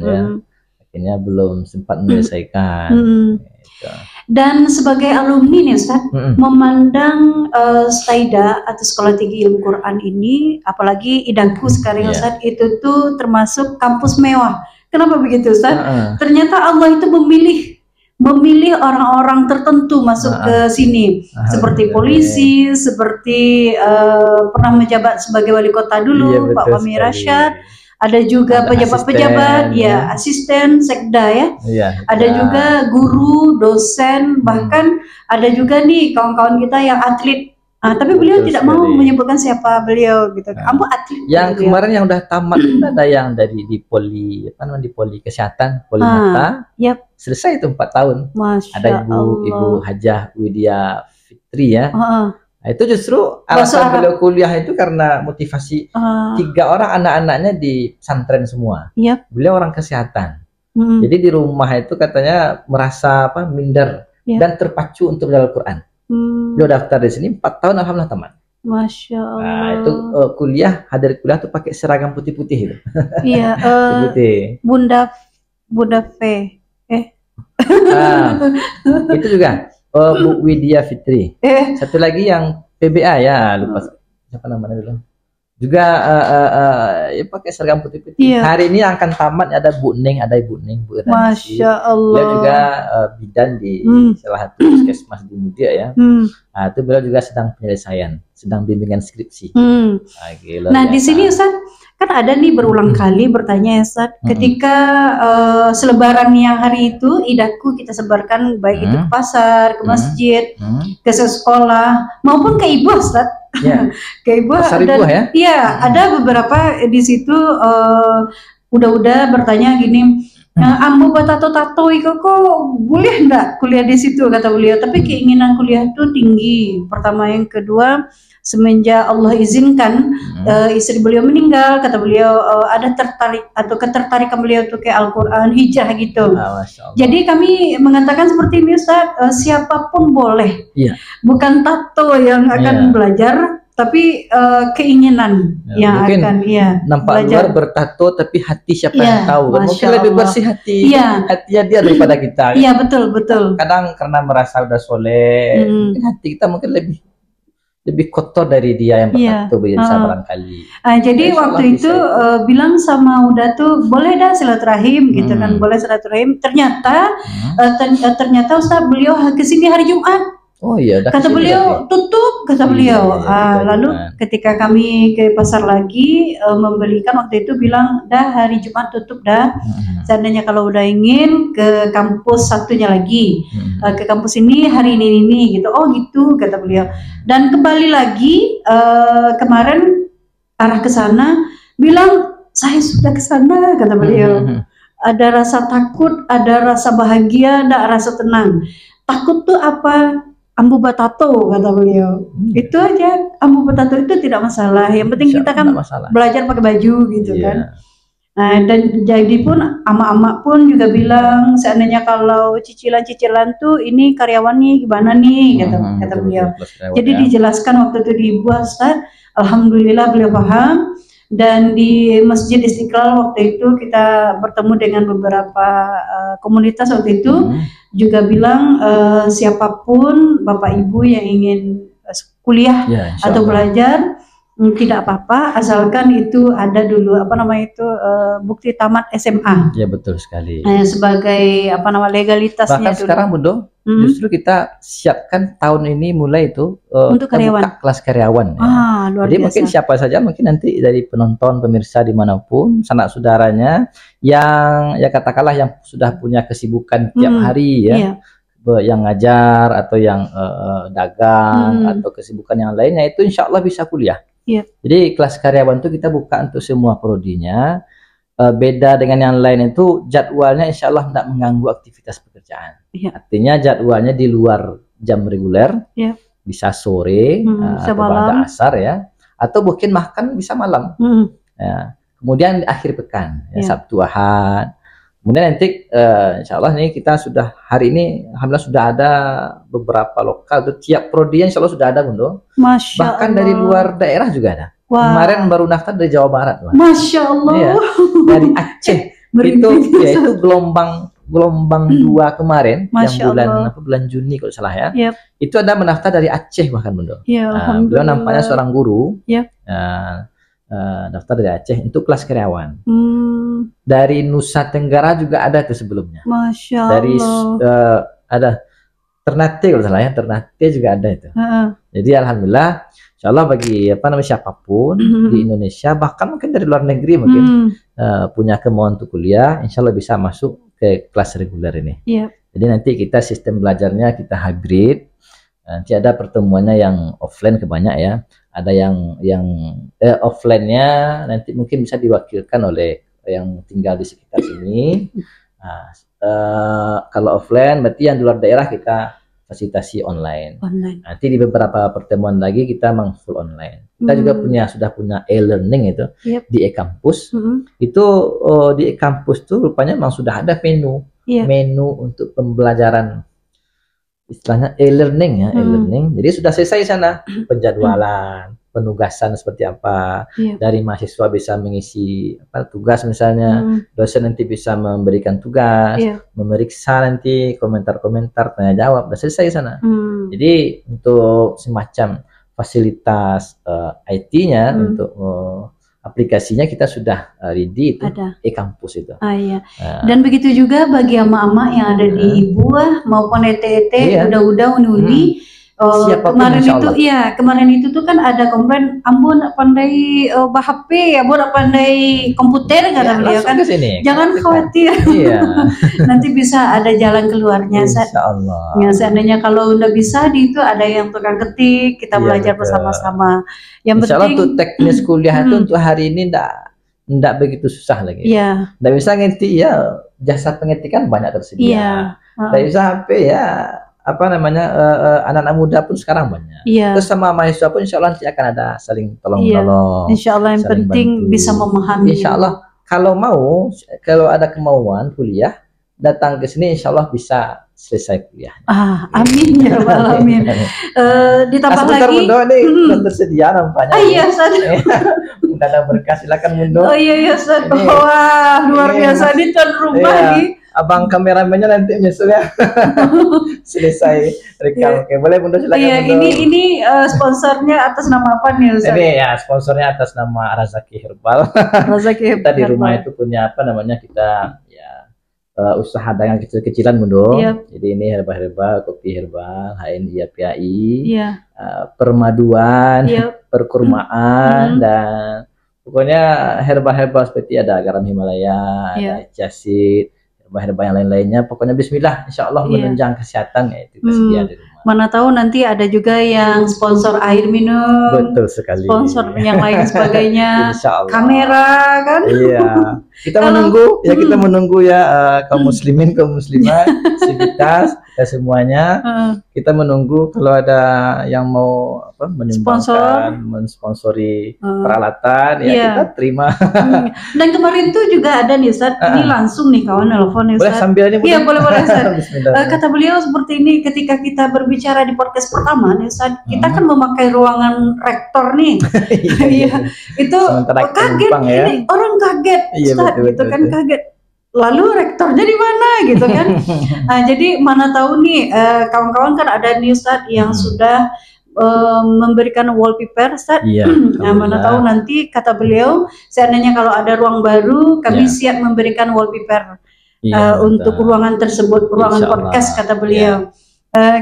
ya. Akhirnya belum sempat menyelesaikan. Gitu. Dan sebagai alumni nih Ustaz, memandang Staida atau Sekolah Tinggi Ilmu Quran ini, apalagi Idaku sekarang Ustaz, itu tuh termasuk kampus mewah. Kenapa begitu Ustaz? Ternyata Allah itu memilih orang-orang tertentu masuk ke sini, seperti polisi, seperti pernah menjabat sebagai wali kota dulu, Pak Fahmi Rashad. Ada juga pejabat-pejabat, asisten sekda ya. Ada juga guru, dosen, bahkan ada juga nih kawan-kawan kita yang atlet. Tapi beliau tidak mau menyebutkan siapa beliau gitu. Ambo atlet. Yang kemarin yang udah tamat ada yang dari di poli kesehatan, poli mata. Selesai itu 4 tahun. Ada Ibu Hajah Widya Fitri ya. Itu justru alasan beliau kuliah itu karena motivasi 3 orang anak-anaknya di pesantren semua. Beliau orang kesehatan. Jadi di rumah itu katanya merasa minder dan terpacu untuk belajar Al-Quran. Beliau daftar di sini 4 tahun alhamdulillah tamat. Masya Allah. Nah, itu hadir kuliah tuh pakai seragam putih-putih itu. Iya. Putih. Bunda V. Itu juga. Bu Widya Fitri. Satu lagi yang PBA ya, lupa. siapa namanya dulu juga ya pakai seragam putih-putih. Iya. Hari ini akan tamat ada Bu Ning, ada Ibu Ning, Bu Irani. Masya Allah. Beliau juga bidan di salah satu puskesmas di Mudia ya. Nah, itu beliau juga sedang penyelesaian, sedang bimbingan skripsi. Nah, di sini Ustaz kan ada nih berulang kali bertanya ya Ustaz, ketika selebaran yang hari itu idaku kita sebarkan baik itu ke pasar, ke masjid, ke sekolah maupun ke ibu Ustaz. Ya. Ke ibu ada, ya? Iya, ada beberapa di situ udah bertanya gini, ambo tato itu kok boleh enggak kuliah di situ kata beliau, tapi keinginan kuliah itu tinggi. Pertama, yang kedua, semenjak Allah izinkan istri beliau meninggal, kata beliau ada tertarik atau ketertarikan beliau untuk ke Al-Quran, hijrah gitu. Jadi kami mengatakan seperti ini Ustaz, siapapun boleh, bukan tato yang akan belajar, tapi keinginan yang akan nampak belajar. Luar bertato tapi hati siapa yang tahu kan? Mungkin lebih bersih hatinya dia daripada kita. Iya, betul. Kadang karena merasa udah soleh, mungkin hati kita mungkin lebih kotor dari dia yang bertato bisa barangkali. Jadi waktu itu bilang sama Uda tuh boleh dah silaturahim gitu kan, boleh silaturahim. Ternyata Ustaz beliau kesini hari Jumat. Oh iya, kata beliau tutup, kata beliau. Lalu ketika kami ke pasar lagi membelikan, waktu itu bilang dah hari Jumat tutup dah. Seandainya kalau udah ingin ke kampus satunya lagi, ke kampus ini hari ini gitu. Oh gitu, kata beliau. Dan kembali lagi kemarin arah ke sana, bilang saya sudah ke sana, kata beliau. Ada rasa takut, ada rasa bahagia, ada rasa tenang. Takut tuh apa? Ambu batato, kata beliau. Itu aja, ambu batato itu tidak masalah. Yang penting kita kan belajar pakai baju gitu kan. Nah, dan jadi pun ama-ama pun juga bilang seandainya kalau cicilan-cicilan tuh ini karyawannya gimana nih, kata beliau. Jadi dijelaskan waktu itu di Ibu Ustaz, alhamdulillah beliau paham. Dan di Masjid Istiqlal waktu itu kita bertemu dengan beberapa komunitas waktu itu, juga bilang siapapun Bapak Ibu yang ingin kuliah atau belajar tidak apa-apa, asalkan itu ada dulu bukti tamat SMA. Ya, betul sekali. Sebagai legalitasnya. Bahkan sekarang Bunda, justru kita siapkan tahun ini mulai itu untuk karyawan, kelas karyawan. Luar Jadi biasa. mungkin siapa saja, mungkin nanti dari penonton, pemirsa dimanapun, sanak saudaranya yang katakanlah yang sudah punya kesibukan tiap hari yang ngajar atau yang dagang atau kesibukan yang lainnya, itu insya Allah bisa kuliah. Jadi kelas karyawan itu kita buka untuk semua prodinya. Beda dengan yang lain itu jadwalnya insya Allah tidak mengganggu aktivitas pekerjaan. Artinya jadwalnya di luar jam reguler, bisa sore atau pada asar atau mungkin makan bisa malam. Kemudian akhir pekan, Sabtu Ahad. Kemudian nanti insya Allah nih kita sudah hari ini alhamdulillah sudah ada beberapa lokal tuh, tiap prodi insya Allah sudah ada Bunda. Bahkan dari luar daerah juga ada. Kemarin baru daftar dari Jawa Barat. Masya Allah. Dari Aceh. itu gelombang 2 kemarin yang bulan Juni kalau salah ya. Itu ada mendaftar dari Aceh bahkan Bunda. Beliau nampaknya seorang guru. Daftar dari Aceh untuk kelas karyawan. Dari Nusa Tenggara juga ada tuh sebelumnya. Masya Allah. Dari ada Ternate kalau salah ya, Ternate juga ada itu. Jadi alhamdulillah, insya Allah bagi siapapun di Indonesia, bahkan mungkin dari luar negeri mungkin punya kemauan untuk kuliah, insya Allah bisa masuk ke kelas reguler ini. Jadi nanti kita sistem belajarnya kita hybrid. Nanti ada pertemuannya yang offline kebanyak ya. Ada yang offline-nya nanti mungkin bisa diwakilkan oleh yang tinggal di sekitar sini. Kalau offline berarti yang di luar daerah kita fasilitasi online. Nanti di beberapa pertemuan lagi kita full online. Kita juga sudah punya e-learning itu di e-kampus. Itu di e-kampus tuh rupanya memang sudah ada menu untuk pembelajaran, istilahnya e-learning ya, e-learning. Jadi sudah selesai sana penjadwalan, penugasan seperti apa. Dari mahasiswa bisa mengisi tugas misalnya, dosen nanti bisa memberikan tugas, memeriksa nanti komentar-komentar, tanya jawab, sudah selesai sana. Jadi untuk semacam fasilitas IT-nya untuk aplikasinya kita sudah ready itu e-kampus itu. Iya. Dan begitu juga bagi ama-ama yang ada di Ibu maupun ET-ET, udah uni-uni. Kemarin itu tuh kan ada komplain, Ambon pandai HP, Ambon pandai komputer kata beliau kan. Jangan khawatir. Nanti bisa ada jalan keluarnya. Insyaallah. Ya, seandainya kalau udah bisa di itu ada yang tukang ketik, kita belajar bersama-sama. Yang penting untuk teknis kuliah itu untuk hari ini ndak begitu susah lagi. Ndak bisa ngetik jasa pengetikan banyak tersedia. Ndak bisa HP anak-anak muda pun sekarang banyak. Terus sama mahasiswa pun insya Allah nanti akan ada saling tolong-tolong. Insya Allah yang penting bantu. Bisa memahami. Insya Allah kalau ada kemauan kuliah, datang ke sini insya Allah bisa selesai kuliah. Amin ya rabbal alamin. Ditambah lagi belum tersedia nampaknya. Iya, Ustaz. Ada berkas, silakan mundur. Iya, Ustaz. Wah, luar biasa ini tuan rumah nih. Abang kameramennya nanti nyusul ya. Selesai rekam. Oke, boleh mundur, silakan. Ini sponsornya atas nama apa nih, Ustaz? Ini sponsornya atas nama Razaki Herbal. Razaki Herbal. Kita di rumah itu punya kita usaha dagang kecil-kecilan mundur. Jadi ini herbal, kopi herbal, HNI API, permaduan, perkurmaan dan pokoknya herbal seperti ada garam Himalaya, ada jasid, herbal yang lain-lainnya. Pokoknya bismillah, insya Allah menunjang kesehatan itu tersedia di rumah. Mana tahu nanti ada juga yang sponsor air minum. Betul sekali. Sponsor yang lain sebagainya. Kamera kan? Iya. Kita menunggu kaum muslimin, kaum muslimat, sivitas, kita semuanya. Kita menunggu kalau ada yang mau menyumbangkan, mensponsori peralatan, kita terima. Dan kemarin tuh juga ada nih, Ustaz. Ini langsung nih kawan nelfon nih, Ustaz. Boleh sambil ini? Iya, boleh Ustaz. Kata beliau seperti ini ketika kita berbicara di podcast pertama nih, Ustaz. Kita kan memakai ruangan rektor nih. Iya. Itu kaget ini, orang kaget, Ustaz, gitu kan kaget. Lalu rektornya di mana gitu kan? Jadi mana tahu nih kawan-kawan kan ada nih, Ustaz, yang sudah memberikan wallpaper, Ustaz. Mana tahu nanti kata beliau seandainya kalau ada ruang baru kami siap memberikan wallpaper untuk ruangan tersebut, ruangan podcast kata beliau.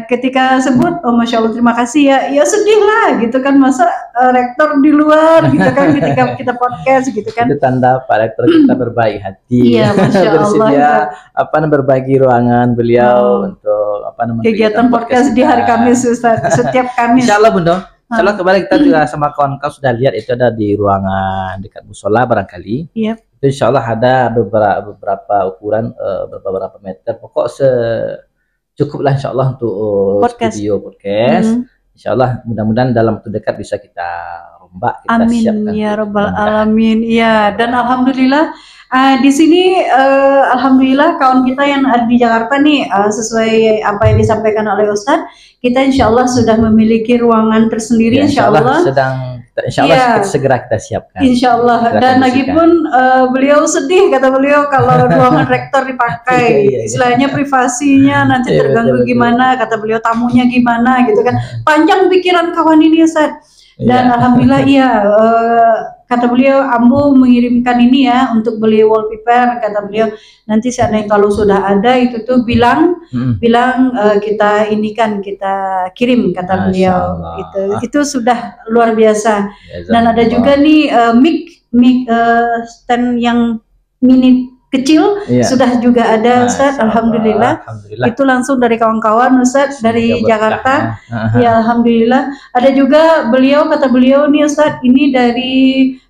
Ketika sebut, Masya Allah terima kasih ya sedih lah gitu kan, masa rektor di luar gitu kan ketika kita podcast gitu kan. Itu tanda Pak Rektor kita berbaik hati. Iya, Masya Allah. Bersedia berbagi ruangan beliau untuk kegiatan podcast di hari Kamis, Ustaz. Setiap Kamis. Insya Allah Bunda. Insya Allah kembali kita juga sama kawan-kawan sudah lihat itu ada di ruangan dekat musola barangkali. Itu insya Allah ada beberapa ukuran beberapa meter. Pokok cukuplah insya Allah untuk studio podcast. Insya Allah mudah-mudahan dalam waktu dekat bisa kita rombak, kita siapkan. Amin ya rabbal alamin. Iya, dan alhamdulillah di sini alhamdulillah kawan kita yang ada di Jakarta nih sesuai apa yang disampaikan oleh Ustadz, kita insya Allah sudah memiliki ruangan tersendiri. Insya Allah segera kita siapkan. Insya Allah. Dan lagi pun beliau sedih kata beliau kalau ruangan rektor dipakai, istilahnya privasinya nanti terganggu gimana, kata beliau tamunya gimana gitu kan. Panjang pikiran kawan ini, Ustadz. Dan alhamdulillah kata beliau, Ambo mengirimkan ini ya untuk beli wallpaper, kata beliau. Nanti seandainya kalau sudah ada itu tuh bilang kita kirim, kata beliau. Itu sudah luar biasa. Dan ada juga nih mic stand yang mini kecil sudah juga ada, Ustaz. Alhamdulillah. Itu langsung dari kawan-kawan, Ustaz, dari Jakarta. Ya alhamdulillah. Ada juga kata beliau nih, Ustaz, ini dari,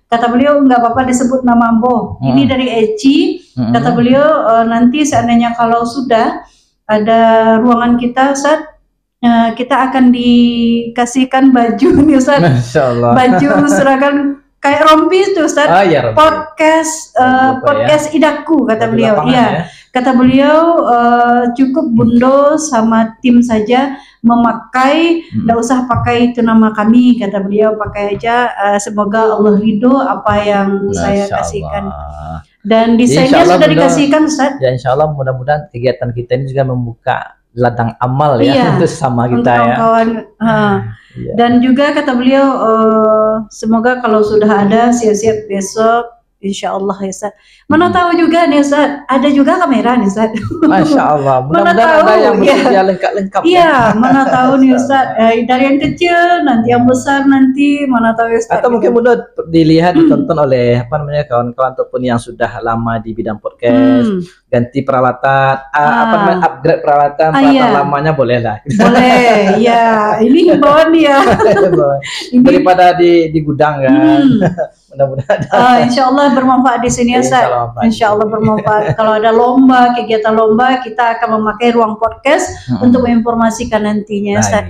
kata beliau nggak apa-apa disebut nama Ambo. Ini dari Eci. Kata beliau nanti seandainya kalau sudah ada ruangan kita, Ustaz, kita akan dikasihkan baju nih, Ustaz. Baju seragam kayak rompi itu, Ustaz. Podcast Idaku, kata beliau. Iya, kata beliau cukup Bundo sama tim saja memakai, nggak usah pakai itu nama kami, kata beliau, pakai aja. Semoga Allah ridho apa yang saya kasihkan. Dan desainnya sudah dikasihkan, Ustaz. Ya insya Allah mudah-mudahan kegiatan kita ini juga membuka ladang amal ya Iya, untuk sama untuk kita ya. kawan-kawan. Iya. Dan juga kata beliau, semoga kalau sudah ada siap-siap besok, insya Allah ya Ustaz. Mana tahu juga nih Ustaz, ada juga kamera nih Ustaz. Masya Allah, Mana mudah-mudahan ada tahu, yang ya. bersedia lengkap-lengkap. Iya, mana tahu nih Ustaz, dari yang kecil nanti yang besar nanti, mana tahu ya Ustaz. Atau mungkin mudah dilihat ditonton oleh apa namanya kawan-kawan ataupun yang sudah lama di bidang podcast, ganti peralatan, apa namanya upgrade peralatan iya. lamanya boleh lah. Boleh, ya. Ini himbauan ya. Daripada di gudang kan. Mudah-mudahan. Insya Allah bermanfaat di sini ya Ustaz. Insya Allah bermanfaat. Kalau ada lomba, kegiatan lomba, kita akan memakai ruang podcast untuk menginformasikan nantinya Ustaz.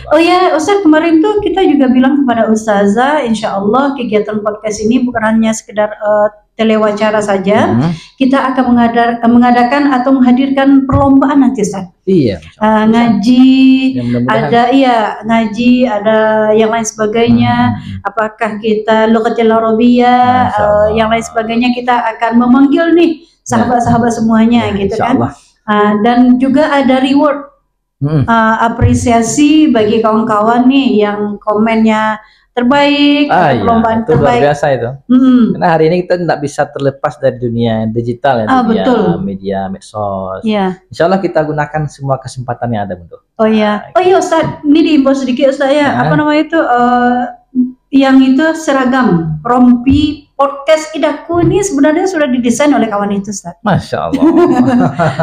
Oh ya Ustaz, kemarin tuh kita juga bilang kepada Ustazah, insya Allah kegiatan podcast ini bukan hanya sekedar telewacara saja, kita akan mengadakan atau menghadirkan perlombaan nanti Ustaz. Iya. Ngaji, ada ngaji, ada yang lain sebagainya. Apakah kita lughatil Arabiyah, yang lain sebagainya, kita akan memanggil nih sahabat-sahabat semuanya gitu kan. Dan juga ada reward, apresiasi bagi kawan-kawan nih yang komennya terbaik, perlombaan terbaik. Luar biasa itu. Karena hari ini kita tidak bisa terlepas dari dunia digital ya, media medsos. Insya Allah kita gunakan semua kesempatan yang ada untuk. Oh iya Ustaz, ini diimbau sedikit Ustaz ya. Apa namanya itu? Yang itu seragam rompi podcast Idaku ini sebenarnya sudah didesain oleh kawan itu Ustaz. Masya Allah.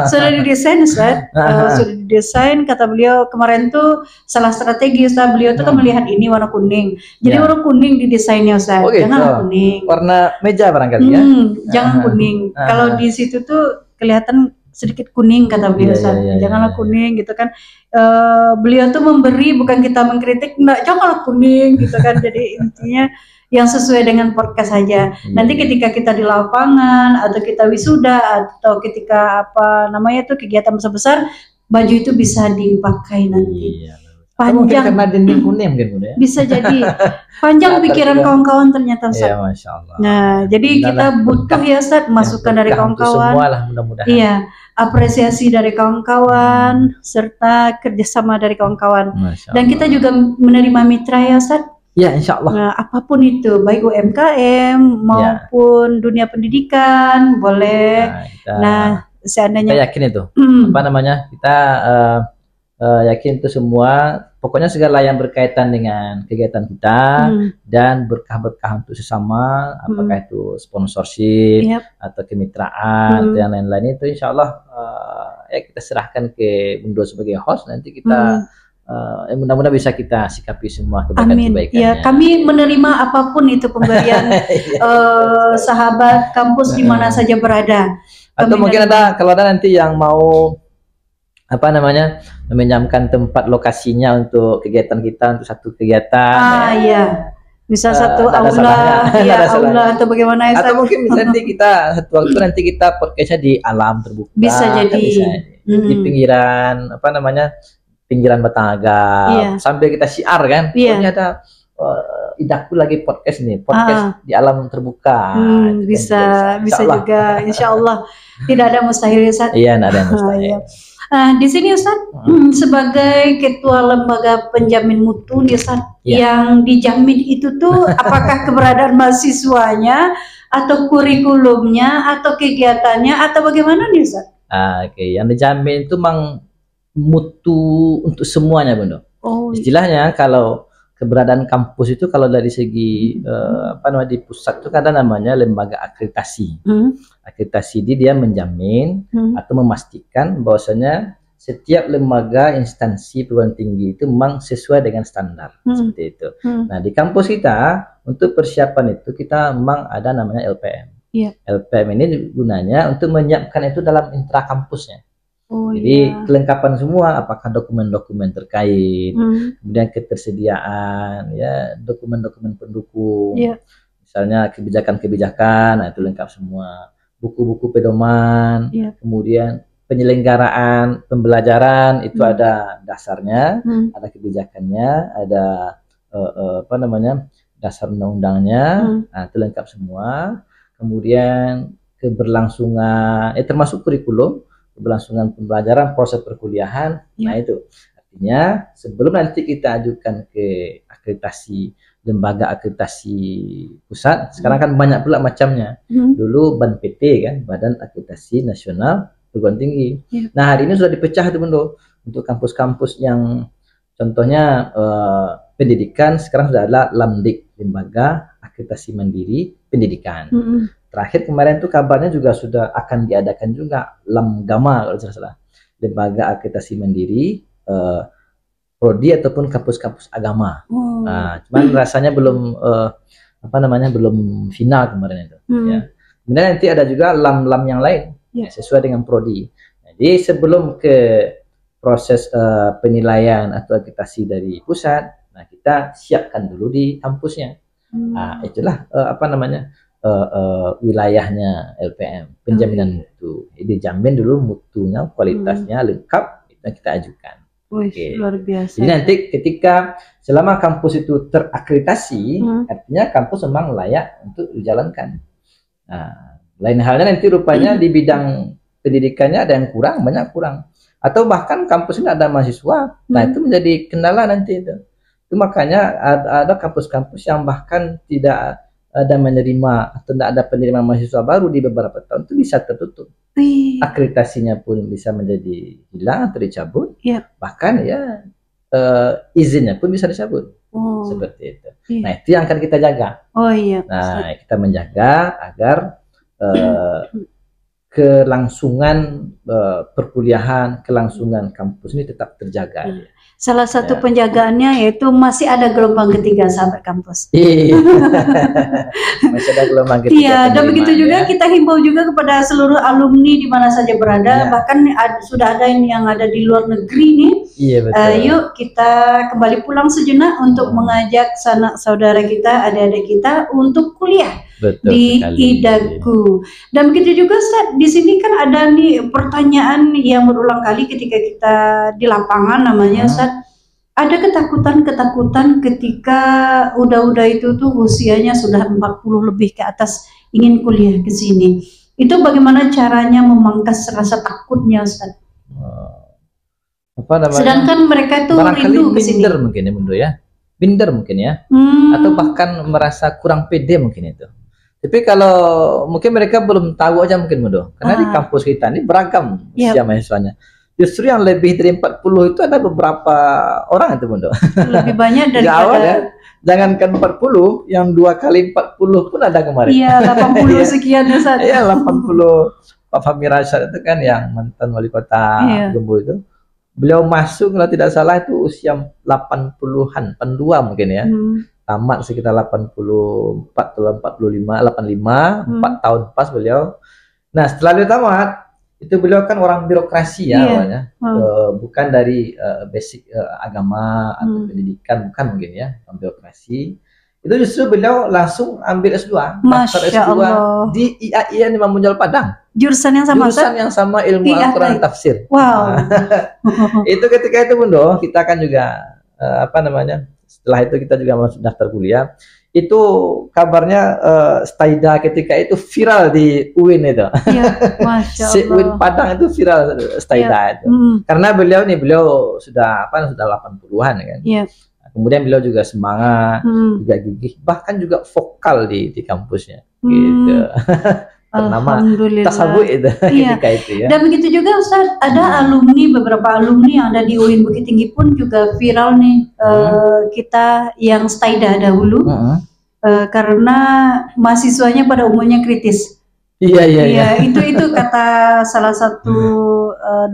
Sudah didesain Ustaz. Sudah didesain, kata beliau kemarin tuh salah strategi Ustaz, beliau tuh kan melihat ini warna kuning. Jadi warna kuning didesainnya Ustaz. Jangan warna kuning. Warna meja barangkali ya. Jangan kuning. Kalau di situ tuh kelihatan sedikit kuning kata beliau Ustaz. Janganlah kuning gitu kan. Beliau tuh memberi, bukan kita mengkritik, enggak, janganlah kuning gitu kan. Jadi intinya yang sesuai dengan podcast saja. Nanti ketika kita di lapangan atau kita wisuda atau ketika apa namanya tuh kegiatan besar-besar, baju itu bisa dipakai nanti. Panjang karena dinding kuning mungkin ya. Bisa jadi panjang pikiran kawan-kawan ternyata Ustaz. Iya, Masya Allah. Nah, jadi kita butuh ya Ustaz masukan dari kawan-kawan. Semualah mudah-mudahan. Iya, apresiasi dari kawan-kawan serta kerjasama dari kawan-kawan. Dan kita juga menerima mitra ya Ustaz. Ya, insya Allah. Nah, apapun itu, baik UMKM maupun dunia pendidikan, boleh. Nah, seandainya kita yakin itu, apa namanya, kita yakin itu semua, pokoknya segala yang berkaitan dengan kegiatan kita dan berkah-berkah untuk sesama, apakah itu sponsorship atau kemitraan atau yang lain-lain itu, insya Allah ya kita serahkan ke Bundo sebagai host, nanti kita mudah-mudahan bisa kita sikapi semua kebaikan-kebaikannya. Ya, kami menerima apapun itu pemberian sahabat kampus di mana saja berada. Atau mungkin ada, kalau ada nanti yang mau apa namanya meminjamkan tempat lokasinya untuk kegiatan kita, untuk satu kegiatan. Iya. Bisa satu aula, aula atau bagaimana ya? Atau mungkin nanti kita satu waktu nanti kita podcastnya di alam terbuka. Bisa jadi. Di pinggiran apa namanya? Pinggiran Batangaga, sambil kita syiar kan, ini ada Idaku lagi podcast nih, podcast di alam terbuka. Bisa juga, insya Allah tidak ada mustahil Ustaz. Iya, tidak ada yang mustahil. Di sini Ustaz, sebagai ketua lembaga penjamin mutu nih Ustaz, yang dijamin itu tuh apakah keberadaan mahasiswanya atau kurikulumnya atau kegiatannya atau bagaimana nih Ustaz? Yang dijamin itu memang mutu untuk semuanya Bunda. Istilahnya kalau keberadaan kampus itu kalau dari segi apa namanya di pusat itu kan ada namanya lembaga akreditasi. Akreditasi dia menjamin atau memastikan bahwasanya setiap lembaga instansi perguruan tinggi itu memang sesuai dengan standar seperti itu. Nah, di kampus kita untuk persiapan itu kita memang ada namanya LPM. LPM ini gunanya untuk menyiapkan itu dalam intra kampusnya. Jadi kelengkapan semua, apakah dokumen-dokumen terkait, kemudian ketersediaan, ya dokumen-dokumen pendukung, misalnya kebijakan-kebijakan, nah itu lengkap semua, buku-buku pedoman, kemudian penyelenggaraan pembelajaran itu ada dasarnya, ada kebijakannya, ada apa namanya dasar undang-undangnya, nah itu lengkap semua, kemudian keberlangsungan, termasuk kurikulum. keberlangsungan pembelajaran, proses perkuliahan. Nah itu artinya sebelum nanti kita ajukan ke akreditasi lembaga akreditasi pusat, sekarang kan banyak pula macamnya. Dulu BANPT kan, Badan Akreditasi Nasional Perguruan Tinggi. Nah hari ini sudah dipecah itu Bendo, untuk kampus-kampus yang contohnya pendidikan, sekarang sudah ada LAMDIK, Lembaga Akreditasi Mandiri Pendidikan. Terakhir kemarin tuh kabarnya juga sudah akan diadakan juga LAMGAMA kalau tidak salah, Lembaga Akreditasi Mandiri prodi ataupun kampus-kampus agama. Nah, cuman rasanya belum belum final kemarin itu. Ya. Kemudian nanti ada juga lam-lam yang lain sesuai dengan prodi. Jadi sebelum ke proses penilaian atau akreditasi dari pusat, nah kita siapkan dulu di kampusnya. Nah, itulah wilayahnya LPM, penjaminan mutu. Jadi jamin dulu mutunya, kualitasnya lengkap, kita ajukan. Luar biasa. Jadi nanti ketika selama kampus itu terakreditasi, artinya kampus memang layak untuk dijalankan. Nah, lain halnya nanti rupanya di bidang pendidikannya ada yang kurang, banyak kurang. Atau bahkan kampus ini ada mahasiswa, nah itu menjadi kendala nanti itu. Itu makanya ada kampus-kampus yang bahkan tidak ada menerima atau tidak ada penerimaan mahasiswa baru di beberapa tahun, itu bisa tertutup. Akreditasinya pun bisa menjadi hilang atau dicabut, bahkan ya izinnya pun bisa dicabut, seperti itu. Nah itu yang akan kita jaga. Nah kita menjaga agar kelangsungan perkuliahan, kelangsungan kampus ini tetap terjaga. Salah satu penjagaannya yaitu masih ada gelombang ketiga sahabat kampus. Masih ada gelombang ketiga. Iya, dan begitu juga kita himbau juga kepada seluruh alumni di mana saja berada, bahkan sudah ada yang ada di luar negeri nih. Iya, betul. Yuk kita kembali pulang sejenak untuk mengajak sanak saudara kita, adik-adik kita untuk kuliah. Betul di sekali. IDAKU. Dan begitu juga Ustaz, di sini kan ada nih pertanyaan yang berulang kali ketika kita di lapangan namanya Ustaz. Ada ketakutan-ketakutan ketika udah itu tuh usianya sudah 40 lebih ke atas ingin kuliah ke sini. Itu bagaimana caranya memangkas rasa takutnya Ustaz? Sedangkan mereka itu rindu ke sini. Minder mungkin ya Bunda ya. Minder mungkin ya. Atau bahkan merasa kurang pede mungkin itu. Tapi kalau mungkin mereka belum tahu aja mungkin Bunda. Karena di kampus kita ini beragam usia mahasiswanya. Justru yang lebih dari 40 itu ada beberapa orang itu Bunda. Lebih banyak dari awal ya. Jangankan 40, yang 2 kali 40 pun ada kemarin. Iya, 80 sekian ya Ustaz. Iya, 80. Pak Fahmi Rashad itu kan yang mantan wali kota Gembo itu. Beliau masuk kalau tidak salah itu usia 80-an, 82 mungkin ya. Tamat sekitar 84 atau 45, 85, 4 tahun pas beliau. Nah, setelah beliau tamat, itu beliau kan orang birokrasi ya awalnya. Bukan dari basic agama atau pendidikan, bukan mungkin ya, orang birokrasi. Itu justru beliau langsung ambil S2, master S2 di IAIN Imam Bonjol Padang. Jurusan yang sama, ilmu Al-Quran tafsir. Wow. Itu ketika itu Bunda, kita kan juga setelah itu kita juga masuk daftar kuliah. Itu kabarnya Staida ketika itu viral di UIN itu. Iya, Masya Allah. Si UIN Padang itu viral Staida itu. Karena beliau sudah 80-an kan. Iya. Kemudian beliau juga semangat, juga gigih, bahkan juga vokal di kampusnya. Gitu. Bernama Tasabu itu ketika itu ya. Dan begitu juga Ustaz, ada beberapa alumni yang ada di UIN Bukit Tinggi pun juga viral nih, kita yang Staida dahulu, karena mahasiswanya pada umumnya kritis. Iya. Itu kata salah satu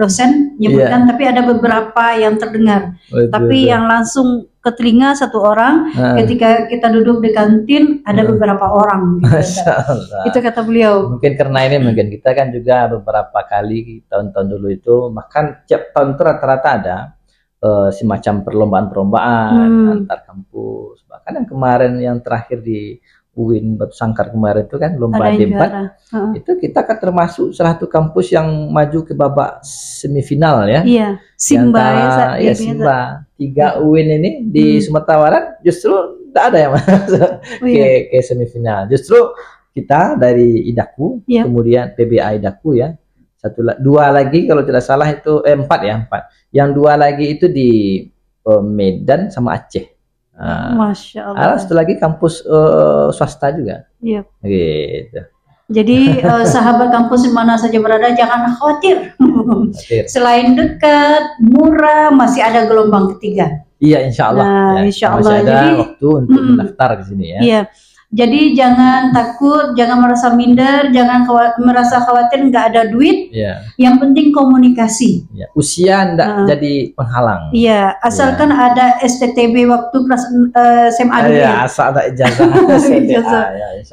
dosen menyebutkan, tapi ada beberapa yang terdengar. Tapi yang langsung ke telinga satu orang, ketika kita duduk di kantin ada beberapa orang. Gitu. Itu kata beliau. Mungkin karena ini mungkin kita kan juga beberapa kali tahun-tahun dulu itu, bahkan tiap tahun itu rata-rata ada semacam perlombaan-perlombaan antar kampus. Bahkan yang kemarin yang terakhir di UIN Batu Sangkar kemarin itu kan lomba debat, itu kita kan termasuk salah satu kampus yang maju ke babak semifinal ya. Iya, Simba ya. Simba. 3 UIN ini di Sumatera Barat justru tidak ada yang masuk ke semifinal. Justru kita dari IDAKU, kemudian PBA IDAKU ya, dua lagi kalau tidak salah itu empat ya, empat. Yang dua lagi itu di Medan sama Aceh. Masya Allah. Satu lagi kampus swasta juga. Iya. Gitu. Jadi sahabat kampus di mana saja berada jangan khawatir. Selain dekat, murah, masih ada gelombang ketiga. Iya, insya Allah. Nah, ya, insya masih Allah. ada Jadi, waktu untuk mendaftar ke sini ya. Iya. Jadi jangan takut, jangan merasa minder, jangan merasa khawatir nggak ada duit. Yeah. Yang penting komunikasi. Yeah. Usia nggak jadi penghalang. Iya, asalkan ada STTB waktu kelas SMA dulu. Iya, asal ada ijazah.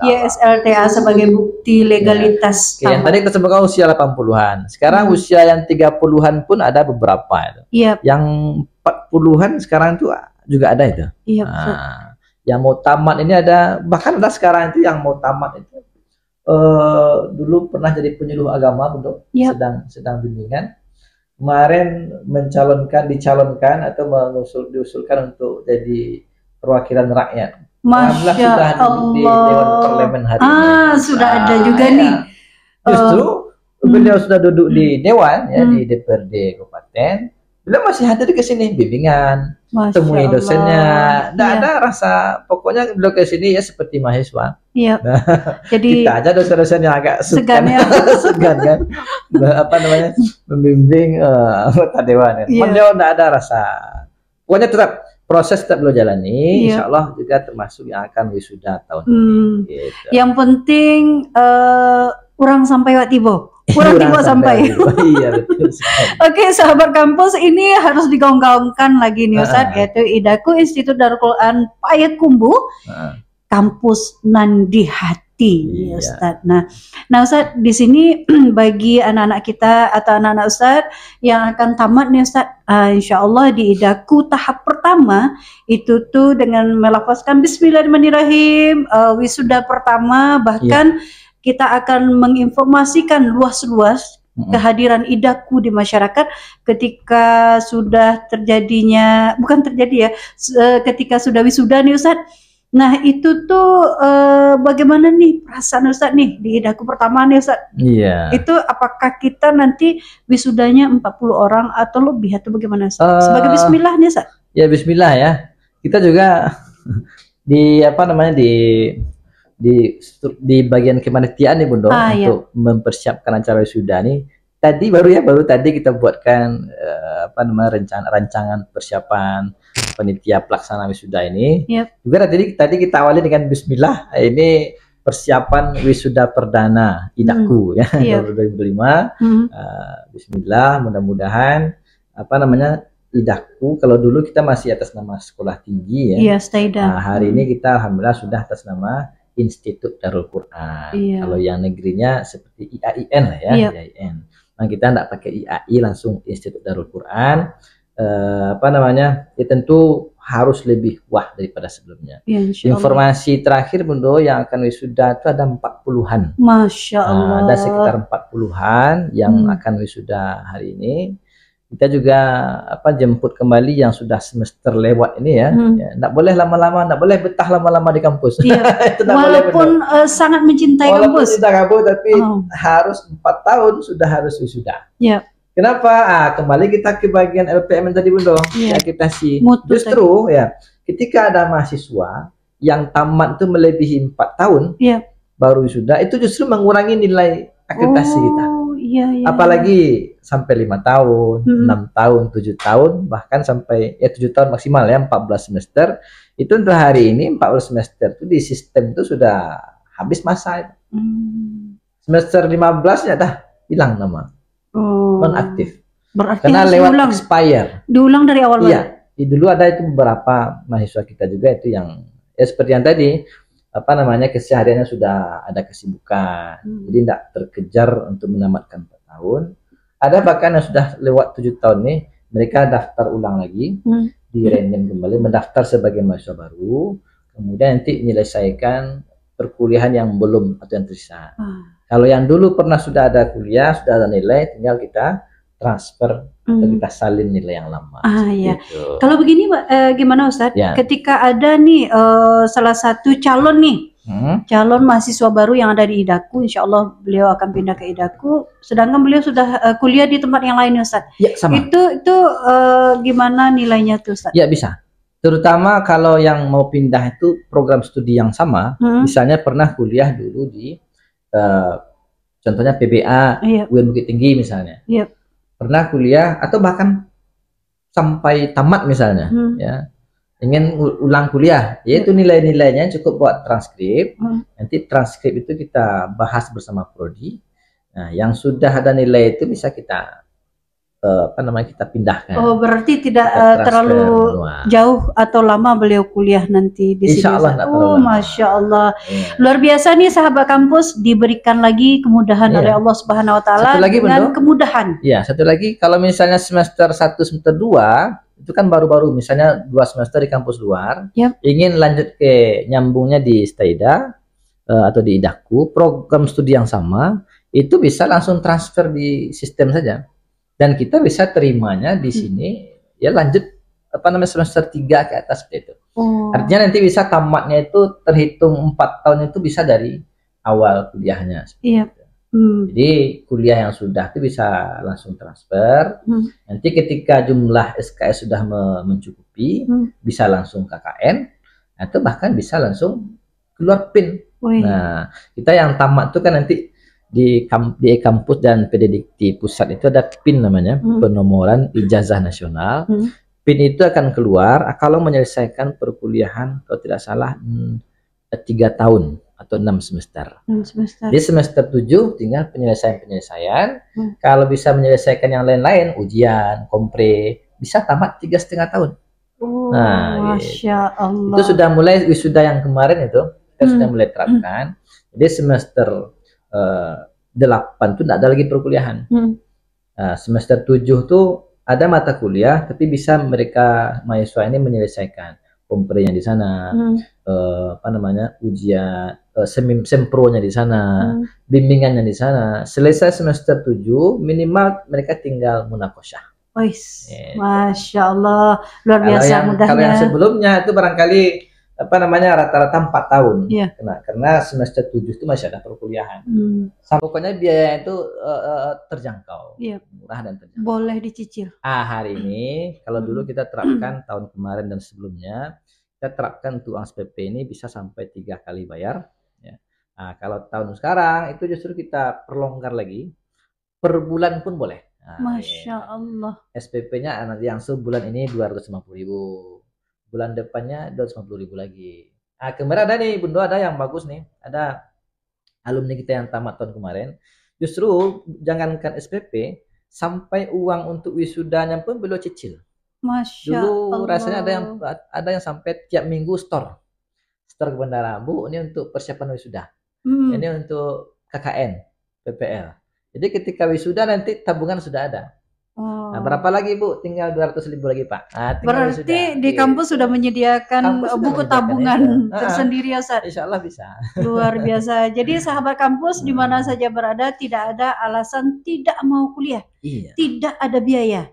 Ya, SLTA sebagai bukti legalitas. Yang tadi kita sebutkan usia 80-an. Sekarang usia yang 30-an pun ada beberapa itu. Iya. Yang 40-an sekarang itu juga ada itu. Iya. Yang mau tamat ini ada, bahkan ada sekarang itu yang mau tamat itu dulu pernah jadi penyuluh agama, Bunda, sedang bimbingan. Kemarin dicalonkan atau diusulkan untuk jadi perwakilan rakyat. Masya Allah. Di Dewan Parlemen hari ini. Sudah ada juga nih. Justru beliau sudah duduk di Dewan ya, di DPRD Kabupaten. Beliau masih hadir ke sini bimbingan, temui dosennya. Nggak ada rasa, pokoknya beliau ke sini ya seperti mahasiswa. Iya. Nah, jadi kita aja dosen-dosen yang agak segan ya. Segan kan, apa namanya, membimbing anggota dewan. Beliau nggak ada rasa. Pokoknya tetap proses tetap beliau jalani. Insya Allah juga termasuk yang akan wisuda tahun ini. Gitu. Yang penting kurang sampai waktibo. Kurang tiba sampai. Iya, betul. Oke, sahabat kampus, ini harus digaung-gaungkan lagi nih Ustadz, yaitu Idaku Institut Darul Quran Payakumbuh, kampus Nandi Hati, Ustadz. Nah Ustadz, di sini bagi anak-anak kita atau anak-anak Ustadz yang akan tamat nih Ustadz, insya Allah di Idaku tahap pertama itu tuh dengan melafazkan Bismillahirrahmanirrahim, wisuda pertama, bahkan kita akan menginformasikan luas-luas kehadiran Idaku di masyarakat ketika sudah ketika sudah wisuda nih Ustadz. Nah itu tuh bagaimana nih perasaan Ustadz nih di Idaku pertama nih Ustadz? Iya. Itu apakah kita nanti wisudanya 40 orang atau lebih atau bagaimana Ustadz? Sebagai bismillah nih Ustadz? Ya bismillah ya. Kita juga di bagian kepanitiaan nih Bunda, untuk mempersiapkan acara wisuda nih. Baru tadi kita buatkan rancangan persiapan panitia pelaksana wisuda ini. Juga tadi kita awali dengan bismillah. Ini persiapan wisuda perdana Idaku ya 2025. Bismillah, mudah-mudahan Idaku, kalau dulu kita masih atas nama sekolah tinggi ya. Hari ini kita alhamdulillah sudah atas nama Institut Darul Quran. Kalau yang negerinya seperti IAIN lah ya, IAIN. Nah, kita tidak pakai IAI, langsung Institut Darul Quran. Ya tentu harus lebih wah daripada sebelumnya. Informasi terakhir Bunda yang akan wisuda itu ada 40-an. Masya Allah. Ada sekitar 40-an yang akan wisuda hari ini. Kita juga jemput kembali yang sudah semester lewat ini ya. Nggak boleh lama-lama, nggak boleh betah lama-lama di kampus. Walaupun sangat mencintai kampus. Mencintai kampus, tapi harus 4 tahun sudah harus wisuda. Kenapa? Kembali kita ke bagian LPM tadi Bunda. Ya kita justru ya ketika ada mahasiswa yang tamat itu melebihi 4 tahun baru wisuda, itu justru mengurangi nilai akreditasi kita. Apalagi sampai 5 tahun, 6 tahun, 7 tahun, bahkan sampai 7 tahun maksimal ya, 14 semester. Itu untuk hari ini 14 semester itu di sistem itu sudah habis masa. Semester 15 ya dah hilang nama. Non-aktif. Karena lewat expire. Diulang dari awal. Iya. Dulu ada itu beberapa mahasiswa kita juga itu yang seperti yang tadi kesehariannya sudah ada kesibukan, jadi tidak terkejar untuk menamatkan 4 tahun. Ada bahkan yang sudah lewat 7 tahun nih, mereka daftar ulang lagi, di random kembali, mendaftar sebagai mahasiswa baru, kemudian nanti menyelesaikan perkuliahan yang belum atau yang tersisa. Kalau yang dulu pernah sudah ada kuliah, sudah ada nilai, tinggal kita transfer atau kita salin nilai yang lama. Kalau begini gimana Ustadz? Ketika ada nih salah satu calon nih calon mahasiswa baru yang ada di Idaku. Insya Allah beliau akan pindah ke Idaku. Sedangkan beliau sudah kuliah di tempat yang lain, Ustaz. Ya, sama. Itu gimana nilainya tuh, Ustaz? Ya, bisa. Terutama kalau yang mau pindah itu program studi yang sama. Misalnya pernah kuliah dulu di contohnya PBA, UIN Bukit Tinggi misalnya. Pernah kuliah atau bahkan sampai tamat misalnya, ya. Ingin ulang kuliah, yaitu nilai-nilainya cukup buat transkrip. Nanti transkrip itu kita bahas bersama prodi. Nah, yang sudah ada nilai itu bisa kita kita pindahkan. Oh, berarti tidak terlalu jauh atau lama beliau kuliah nanti di sini. Insya Allah. Oh, Masya Allah. Luar biasa nih sahabat kampus, diberikan lagi kemudahan oleh Allah Subhanahu Wa Taala dengan kemudahan. Ya, satu lagi, kalau misalnya semester 1, semester 2 itu kan baru-baru, misalnya 2 semester di kampus luar, ingin lanjut ke nyambungnya di Staida atau di Idaku, program studi yang sama, itu bisa langsung transfer di sistem saja. Dan kita bisa terimanya di sini, ya lanjut semester 3 ke atas seperti itu. Artinya nanti bisa tamatnya itu terhitung 4 tahun itu bisa dari awal kuliahnya. Jadi kuliah yang sudah itu bisa langsung transfer. Nanti ketika jumlah SKS sudah mencukupi, bisa langsung KKN, atau bahkan bisa langsung keluar PIN. Nah, kita yang tamat itu kan nanti di kampus dan PDDikti pusat itu ada PIN namanya, penomoran ijazah nasional. PIN itu akan keluar kalau menyelesaikan perkuliahan kalau tidak salah 3 tahun atau 6 semester. Di semester 7 tinggal penyelesaian. Kalau bisa menyelesaikan yang lain-lain, ujian, kompre, bisa tamat 3,5 tahun. Nah, Masya Allah. Itu sudah mulai wisuda yang kemarin itu, kita sudah mulai terapkan. Jadi semester 8 tuh tidak ada lagi perkuliahan. Semester 7 tuh ada mata kuliah, tapi bisa mereka mahasiswa ini menyelesaikan komprenya di sana, ujian, sempronya di sana, bimbingannya di sana. Selesai semester 7 minimal mereka tinggal munakosyah. Masya Allah, luar biasa mudahnya. Kalau yang sebelumnya itu barangkali rata-rata 4 tahun. Karena semester 7 itu masih ada perkuliahan. Pokoknya biaya itu terjangkau, murah dan terjangkau. Boleh dicicil. Hari ini kalau dulu kita terapkan tahun kemarin dan sebelumnya, kita terapkan untuk uang SPP ini bisa sampai 3 kali bayar. Kalau tahun sekarang itu justru kita perlonggar lagi, per bulan pun boleh. Masya Allah. SPP-nya nanti yang sebulan ini 250.000. Bulan depannya 250.000 lagi. Kemarin ada nih Bundo, ada yang bagus nih, ada alumni kita yang tamat tahun kemarin, justru jangankan SPP, sampai uang untuk wisudanya pun beliau cicil. Masya dulu Allah. Rasanya ada yang sampai tiap minggu store ke bandara, Bu, ini untuk persiapan wisuda, ini untuk KKN, PPL. Jadi ketika wisuda nanti tabungan sudah ada. Nah, berapa lagi Bu? Tinggal 200.000 lagi Pak. Berarti di kampus sudah menyediakan buku tabungan tersendiri ya Ustaz? Insya Allah bisa. Luar biasa. Jadi sahabat kampus di mana saja berada, tidak ada alasan tidak mau kuliah. Tidak ada biaya.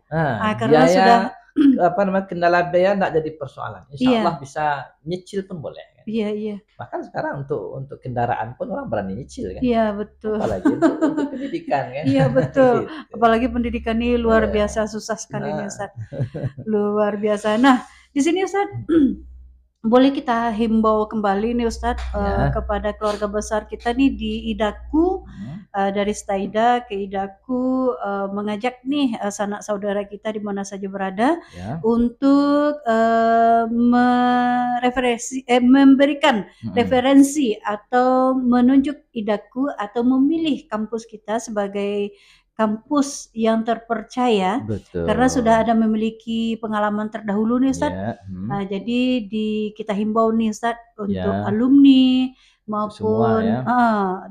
Karena biaya, sudah kendala biaya tidak jadi persoalan. Insya Allah bisa nyicil pun boleh. Iya. Bahkan sekarang untuk kendaraan pun orang berani nyicil kan. Iya, betul. Apalagi untuk pendidikan kan. Iya, betul. Apalagi pendidikan ini luar biasa susah sekali nih Ustaz. Luar biasa. Nah, di sini Ustaz boleh kita himbau kembali nih Ustaz kepada keluarga besar kita nih di Idaku, dari Staida ke Idaku, mengajak nih sanak saudara kita di mana saja berada untuk memberikan referensi atau menunjuk Idaku atau memilih kampus kita sebagai kampus yang terpercaya. Betul. Karena sudah ada memiliki pengalaman terdahulu nih Ustaz. Nah, jadi kita himbau nih Ustaz untuk alumni maupun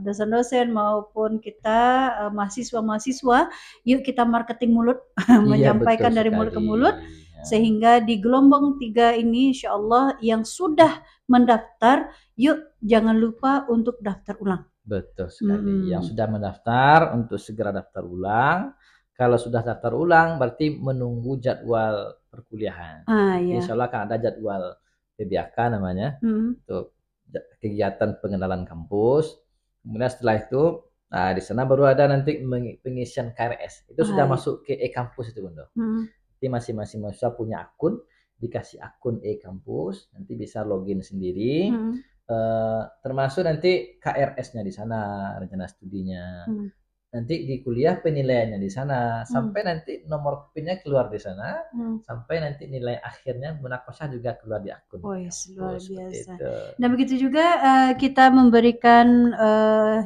dosen-dosen maupun kita mahasiswa-mahasiswa, yuk kita marketing mulut menyampaikan dari mulut ke mulut sehingga di gelombang 3 ini insya Allah yang sudah mendaftar, yuk jangan lupa untuk daftar ulang. Betul sekali. Yang sudah mendaftar untuk segera daftar ulang. Kalau sudah daftar ulang berarti menunggu jadwal perkuliahan. Insya Allah akan ada jadwal PBAK namanya untuk kegiatan pengenalan kampus. Kemudian setelah itu, nah di sana baru ada nanti pengisian KRS. Itu sudah masuk ke e-kampus itu Bunda. Jadi masing-masing mahasiswa punya akun, dikasih akun e-kampus, nanti bisa login sendiri. Termasuk nanti KRS-nya di sana, rencana studinya. Nanti di kuliah penilaiannya di sana, sampai nanti nomor PIN-nya keluar di sana, sampai nanti nilai akhirnya munakosah juga keluar di akun. Luar biasa. Dan begitu juga kita memberikan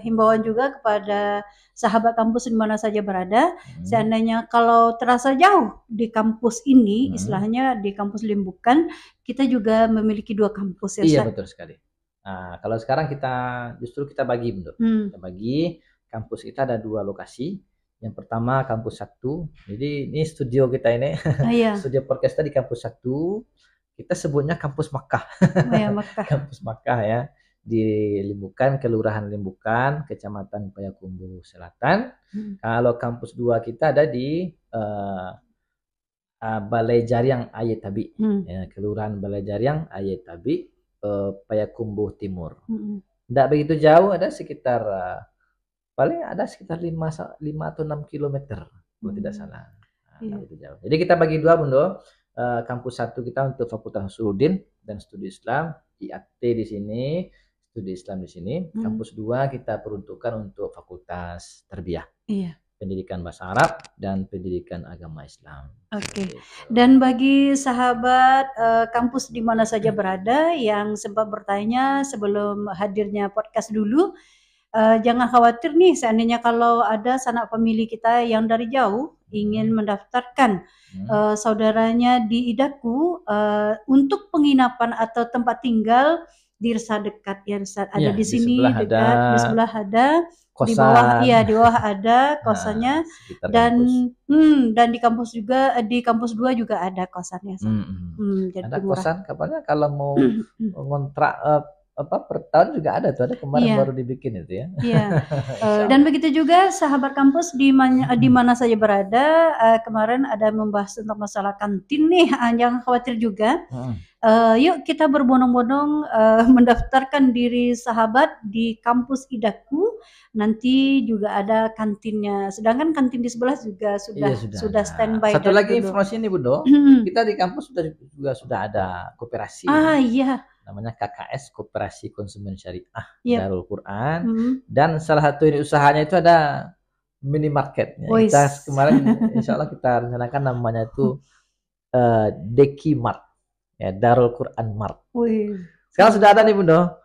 himbauan juga kepada sahabat kampus di mana saja berada. Seandainya kalau terasa jauh di kampus ini, istilahnya di kampus Limbukan, kita juga memiliki 2 kampus ya. Iya betul sekali. Nah, kalau sekarang kita bagi Bunda. Kita bagi. Kampus kita ada 2 lokasi. Yang pertama kampus 1. Jadi ini studio kita ini. Studio podcast di kampus 1. Kita sebutnya kampus Makkah. Makkah. Kampus Makkah ya. Di Limbukan, Kelurahan Limbukan, Kecamatan Payakumbuh Selatan. Kalau kampus 2 kita ada di Balai Jariang Ayetabi. Ya, Kelurahan Balai Jariang Ayetabi, Payakumbuh Timur. Tidak begitu jauh, ada sekitar paling ada sekitar 5 atau 6 kilometer kalau tidak salah. Nah, itu jauh. Jadi kita bagi 2 Bunda. Kampus 1 kita untuk Fakultas Usuluddin dan Studi Islam, IAT di sini, Studi Islam di sini. Kampus 2 kita peruntukkan untuk Fakultas Tarbiyah. Pendidikan Bahasa Arab dan Pendidikan Agama Islam. Oke. Dan bagi sahabat kampus di mana saja berada yang sempat bertanya sebelum hadirnya podcast dulu, jangan khawatir nih, seandainya kalau ada sanak famili kita yang dari jauh ingin mendaftarkan saudaranya di Idaku untuk penginapan atau tempat tinggal di Resa dekat ya, ada di sini dekat, di sebelah ada, kosan. Di bawah ada kosannya. Dan dan di kampus 2 juga ada kosannya. Jadi ada kosan kapannya kalau mau ngontrak per tahun juga ada tuh, ada kemarin baru dibikin itu ya. Dan begitu juga sahabat kampus di mana saja berada, kemarin ada membahas tentang masalah kantin nih, jangan khawatir juga. Yuk kita berbondong-bondong mendaftarkan diri sahabat di kampus Idaku, nanti juga ada kantinnya. Sedangkan kantin di sebelah juga sudah standby. Satu lagi informasi ini Bunda, kita di kampus sudah ada koperasi. Namanya KKS, Koperasi Konsumen Syariah Darul Quran. Dan salah satu ini usahanya itu ada minimarketnya. Kita kemarin insya Allah kita rencanakan namanya itu Deki Mart, ya, Darul Quran Mart. Sekarang sudah ada nih Bunda,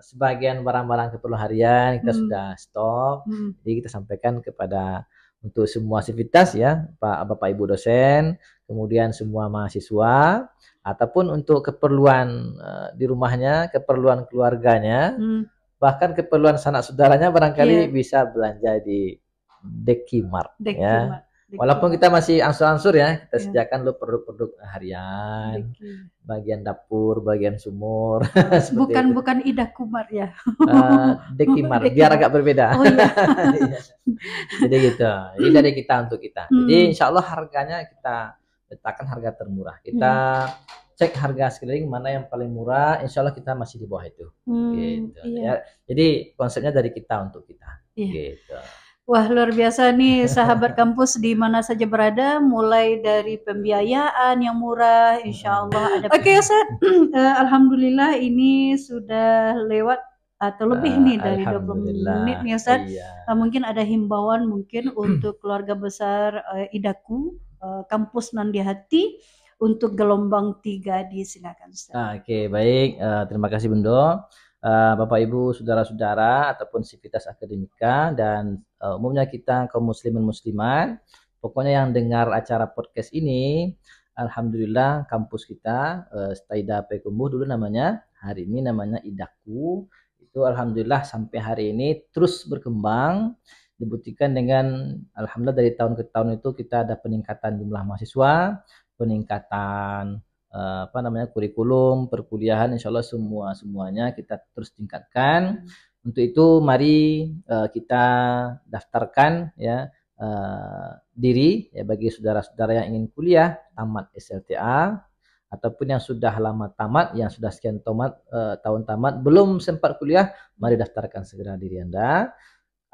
sebagian barang-barang keperluan harian kita sudah stok. Jadi kita sampaikan kepada untuk semua aktivitas ya, Bapak Ibu dosen, kemudian semua mahasiswa, ataupun untuk keperluan di rumahnya, keperluan keluarganya, bahkan keperluan sanak saudaranya barangkali bisa belanja di Deki Mart. Walaupun kita masih angsur-angsur ya, kita sediakan lo produk-produk harian, bagian dapur, bagian sumur. Bukan Idaku Mart ya. Deki Mart, biar agak berbeda. Jadi gitu. Jadi dari kita untuk kita. Jadi insya Allah harganya kita letakkan harga termurah. Kita cek harga sekeliling mana yang paling murah, insya Allah kita masih di bawah itu. Gitu. Ya. Jadi konsepnya dari kita untuk kita. Gitu. Wah, luar biasa nih sahabat kampus di mana saja berada, mulai dari pembiayaan yang murah, insya Allah ada. Oke, Ustaz. Alhamdulillah ini sudah lewat atau lebih nih dari 20 menit nih Ustaz. Mungkin ada himbauan mungkin untuk keluarga besar Idaku, kampus Nandi Hati untuk gelombang 3 disilakan Ustaz. Oke, baik. Terima kasih Bunda. Bapak Ibu, saudara-saudara ataupun sivitas akademika dan umumnya kita kaum muslimin muslimat, pokoknya yang dengar acara podcast ini, alhamdulillah kampus kita Staida Payakumbuh dulu namanya, hari ini namanya Idaku, itu alhamdulillah sampai hari ini terus berkembang, dibuktikan dengan alhamdulillah dari tahun ke tahun itu kita ada peningkatan jumlah mahasiswa, peningkatan kurikulum, perkuliahan, insya Allah semuanya kita terus tingkatkan. Untuk itu mari kita daftarkan ya diri ya bagi saudara-saudara yang ingin kuliah tamat SLTA ataupun yang sudah lama tamat, yang sudah sekian tahun tamat, belum sempat kuliah, mari daftarkan segera diri Anda.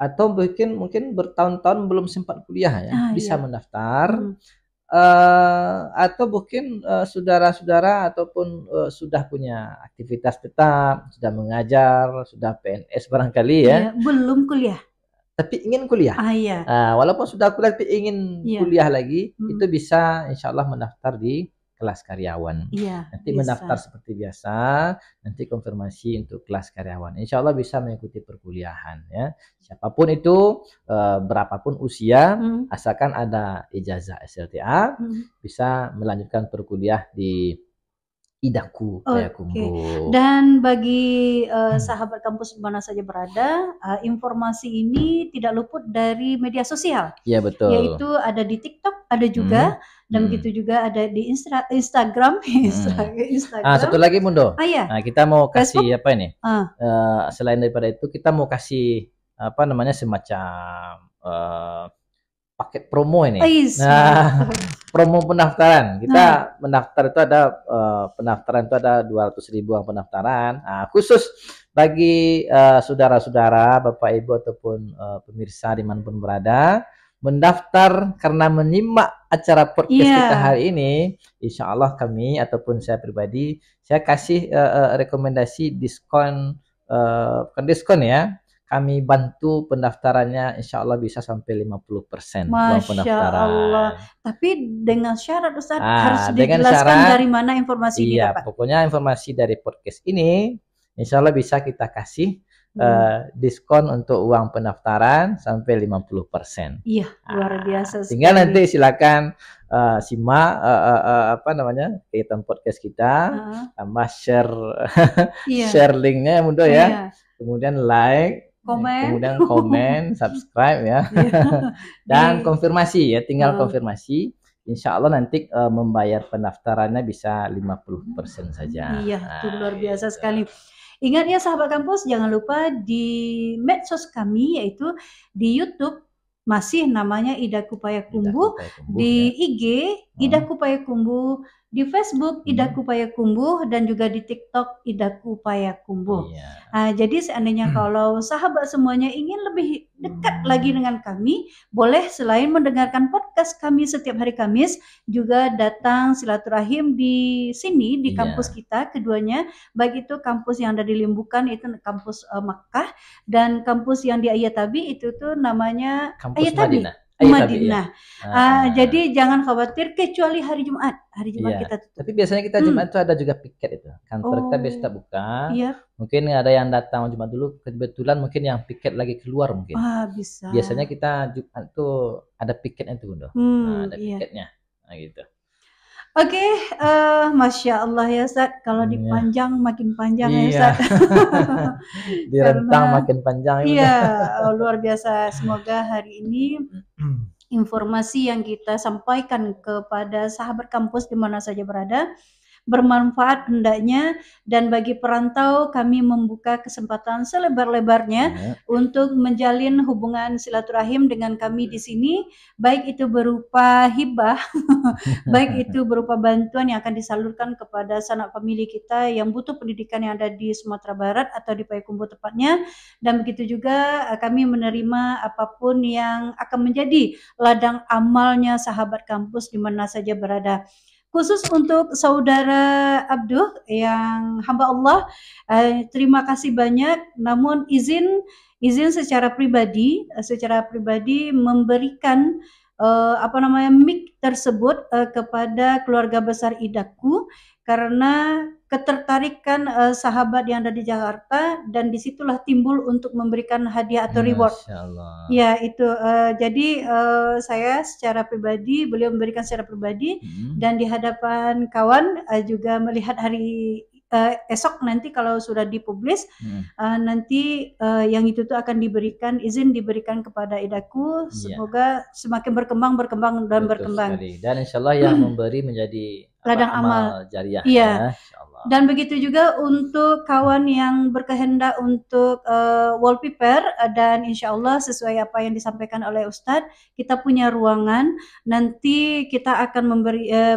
Atau mungkin bertahun-tahun belum sempat kuliah ya, bisa mendaftar. Atau mungkin saudara-saudara ataupun sudah punya aktivitas tetap, sudah mengajar, sudah PNS barangkali ya. Belum kuliah. Tapi ingin kuliah. Walaupun sudah kuliah tapi ingin kuliah lagi, itu bisa insya Allah mendaftar di kelas karyawan. Nanti bisa mendaftar seperti biasa, nanti konfirmasi untuk kelas karyawan. Insya Allah bisa mengikuti perkuliahan ya. Siapapun itu, berapapun usia, asalkan ada ijazah SLTA, bisa melanjutkan perkuliah di Idaku Payakumbuh. Dan bagi sahabat kampus mana saja berada, informasi ini tidak luput dari media sosial. Iya betul. Yaitu ada di TikTok, ada juga, dan begitu juga ada di Instagram. Satu lagi Mundo. Nah, kita mau kasih Facebook? apa ini? Selain daripada itu, kita mau kasih apa namanya semacam paket promo ini. Nah, promo pendaftaran. Kita mendaftar itu ada pendaftaran itu ada 200.000 pendaftaran. Khusus bagi saudara-saudara, Bapak Ibu ataupun pemirsa dimanapun berada, mendaftar karena menyimak acara podcast kita hari ini, insya Allah kami ataupun saya pribadi, saya kasih rekomendasi diskon, bukan diskon ya, kami bantu pendaftarannya, insya Allah bisa sampai 50% uang pendaftaran. Allah. Tapi dengan syarat Ustaz, harus dijelaskan dari mana informasi ini Pak? Pokoknya informasi dari podcast ini, insya Allah bisa kita kasih diskon untuk uang pendaftaran sampai 50%. Iya, luar biasa sekali. Tinggal nanti silakan simak apa namanya kegiatan podcast kita, tambah share linknya Mundo ya, kemudian like, kemudian komen, subscribe ya, dan konfirmasi ya, tinggal konfirmasi. Insya Allah nanti membayar pendaftarannya bisa 50% saja. Iya, itu luar biasa sekali. Ingat ya sahabat kampus, jangan lupa di medsos kami yaitu di YouTube masih namanya Idaku Payakumbuh, di IG Idaku Payakumbuh, di Facebook Idaku Payakumbuh, dan juga di TikTok Idaku Payakumbuh. Jadi seandainya kalau sahabat semuanya ingin lebih dekat lagi dengan kami, boleh selain mendengarkan podcast kami setiap hari Kamis, juga datang silaturahim di sini di kampus kita keduanya, baik itu kampus yang ada di Limbukan itu kampus Makkah, dan kampus yang di Ayatabi itu tuh namanya Ayatabi Madinah. Jadi jangan khawatir kecuali hari Jumat. Hari Jumat kita tutup. Tapi biasanya kita Jumat itu ada juga piket itu. Kantor kita biasa buka. Mungkin ada yang datang Jumat dulu, kebetulan mungkin yang piket lagi keluar mungkin. Bisa. Biasanya kita Jumat tuh ada piketnya tuh Bunda. Ada piketnya. Nah gitu. Oke, Masya Allah ya Ustaz, kalau dipanjang makin panjang ya Ustaz. Direntang makin panjang. Iya, luar biasa. Semoga hari ini informasi yang kita sampaikan kepada sahabat kampus di mana saja berada bermanfaat hendaknya, dan bagi perantau kami membuka kesempatan selebar-lebarnya untuk menjalin hubungan silaturahim dengan kami di sini, baik itu berupa hibah, baik itu berupa bantuan yang akan disalurkan kepada sanak famili kita yang butuh pendidikan yang ada di Sumatera Barat atau di Payakumbuh tepatnya, dan begitu juga kami menerima apapun yang akan menjadi ladang amalnya sahabat kampus di mana saja berada. Khusus untuk saudara Abduh yang hamba Allah, terima kasih banyak. Namun izin secara pribadi memberikan mic tersebut kepada keluarga besar Idaku, karena ketertarikan sahabat yang ada di Jakarta, dan disitulah timbul untuk memberikan hadiah atau reward. Ya itu jadi saya secara pribadi, beliau memberikan secara pribadi, dan di hadapan kawan juga melihat hari esok nanti kalau sudah dipublis, nanti yang itu tuh akan diberikan kepada Idaku. Semoga semakin berkembang dan berkembang. Dan insya Allah yang memberi menjadi ladang amal jariah. Iya. Ya, insyaallah. Dan begitu juga untuk kawan yang berkehendak untuk wallpaper dan insya Allah sesuai apa yang disampaikan oleh Ustadz, kita punya ruangan. Nanti kita akan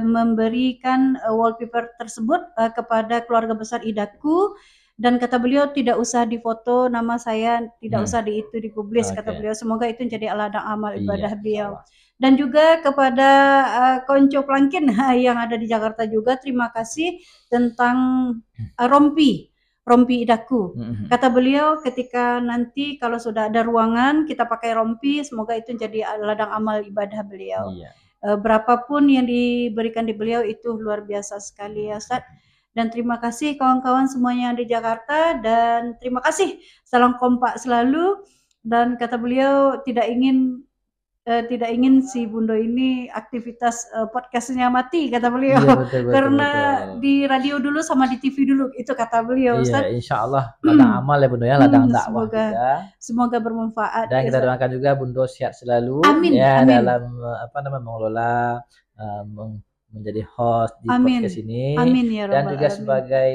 memberikan wallpaper tersebut kepada keluarga besar Idaku. Dan kata beliau tidak usah difoto nama saya, tidak usah dipublis, kata beliau. Semoga itu menjadi ladang amal ibadah beliau. Dan juga kepada konco Plangkin yang ada di Jakarta juga, terima kasih tentang rompi Idaku. Kata beliau ketika nanti kalau sudah ada ruangan kita pakai rompi, semoga itu jadi ladang amal ibadah beliau. Berapapun yang diberikan di beliau itu luar biasa sekali ya Ustaz. Dan terima kasih kawan-kawan semuanya yang di Jakarta, dan terima kasih, salam kompak selalu. Dan kata beliau tidak ingin si Bundo ini aktivitas podcastnya mati, kata beliau. Iya, betul, karena betul. Di radio dulu sama di TV dulu, itu kata beliau. Ustaz. Iya, insya Allah ladang amal ya Bundo ya, ladang dakwah juga. Semoga bermanfaat. Dan kita doakan juga Bundo sehat selalu. Amin, ya, amin. Dalam mengelola menjadi host di podcast ini. Amin ya Dan juga alamin. Sebagai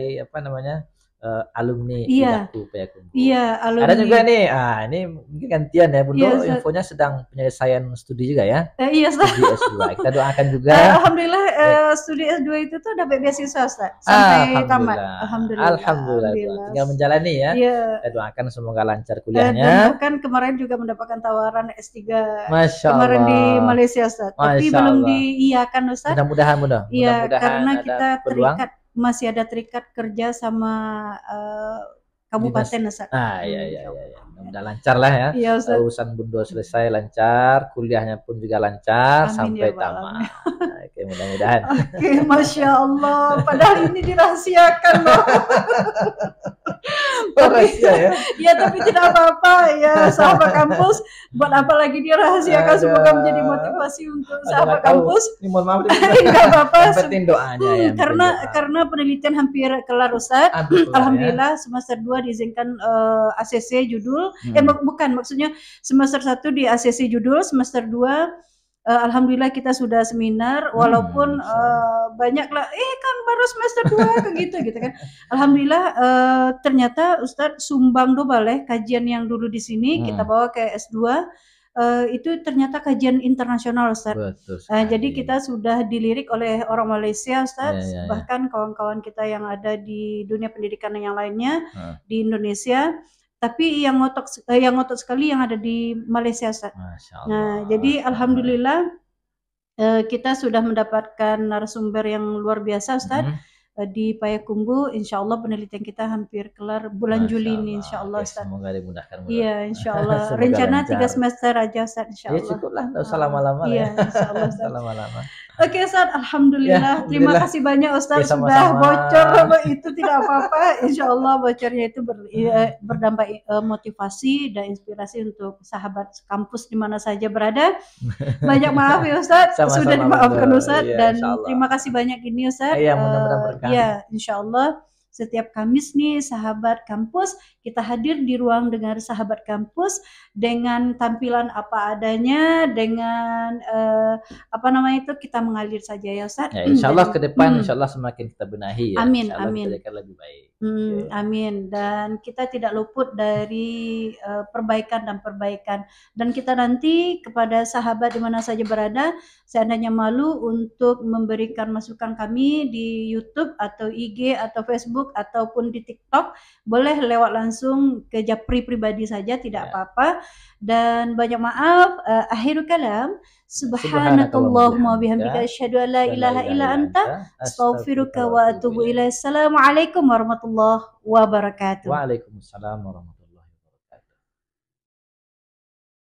alumni Idaku Payakumbuh. Iya, alumni. Ada juga nih, ini mungkin gantian ya Bundo, infonya sedang penyelesaian studi juga ya. Iya, studi S2. Kita doakan juga. Alhamdulillah studi S2 itu tuh dapat beasiswa Ustaz, sampai tamat. Alhamdulillah. Tinggal menjalani ya. Kita doakan semoga lancar kuliahnya. Dan bahkan kemarin juga mendapatkan tawaran S3. Masya Allah. Kemarin di Malaysia Ustaz. Tapi belum diiyakan Ustaz. Mudah-mudahan Bundo. Iya, karena kita masih ada terikat kerja sama kabupaten Ustaz. Iya. Mudah lancar lah ya. Iya, urusan Bundo selesai lancar, kuliahnya pun juga lancar. Amin, sampai tamat. Oke, mudah-mudahan. Oke, Masya Allah. Padahal ini dirahasiakan loh. Rahasia ya. Ya, tapi tidak apa-apa ya sahabat kampus. Buat apa lagi dirahasiakan? Semoga menjadi motivasi untuk sahabat kampus. Ini mohon maaf. Tidak apa-apa. Yang penting doanya ya. Karena penelitian hampir kelar Ustaz. Alhamdulillah semester 2 diizinkan ACC judul. Bukan, maksudnya semester 1 di ACC judul, semester 2 alhamdulillah kita sudah seminar, walaupun banyaklah kan baru semester 2 gitu kan. Alhamdulillah ternyata Ustadz sumbang do baleh kajian yang dulu di sini kita bawa ke S2 itu ternyata kajian internasional Ustadz. Jadi kita sudah dilirik oleh orang Malaysia Ustadz, bahkan kawan-kawan kita yang ada di dunia pendidikan yang lainnya di Indonesia. Tapi yang ngotot sekali yang ada di Malaysia Ustaz. Nah, jadi alhamdulillah kita sudah mendapatkan narasumber yang luar biasa Ustaz. Di Payakumbuh, insya Allah penelitian kita hampir kelar bulan Juli ini, insya Allah Ustaz. Semoga dimudahkan. Iya, insya Allah. Rencana 3 semester aja Ustaz, insya Allah. Ya cukuplah, nggak usah lama-lama. Iya, insya Allah Ustaz. lama-lama. Oke Ustaz, alhamdulillah. Terima kasih banyak Ustaz sudah bocor. Itu tidak apa-apa. Insya Allah bocornya itu berdampak motivasi dan inspirasi untuk sahabat kampus di mana saja berada. Banyak maaf ya Ustaz, sudah dimaafkan Ustaz. Dan terima kasih banyak ini Ustaz. Iya, mudah-mudahan berkah. Ya, insya Allah setiap Kamis nih sahabat kampus kita hadir di ruang dengar sahabat kampus dengan tampilan apa adanya, dengan kita mengalir saja ya Ustaz. Ya, insya Allah ke depan insya Allah semakin kita benahi ya. Amin, amin. Kita lebih baik. Amin. Dan kita tidak luput dari perbaikan. Dan kita nanti kepada sahabat di mana saja berada, seandainya malu untuk memberikan masukan kami di YouTube atau IG atau Facebook ataupun di TikTok, boleh lewat langsung ke Japri pribadi saja, tidak apa-apa. Dan banyak maaf, akhirul kalam, subhanakallahumma bihamdika asyhadu an la ilaha illa anta astaghfiruka wa atubu ilaik. Assalamualaikum warahmatullahi wabarakatuh. Waalaikumsalam warahmatullahi wabarakatuh.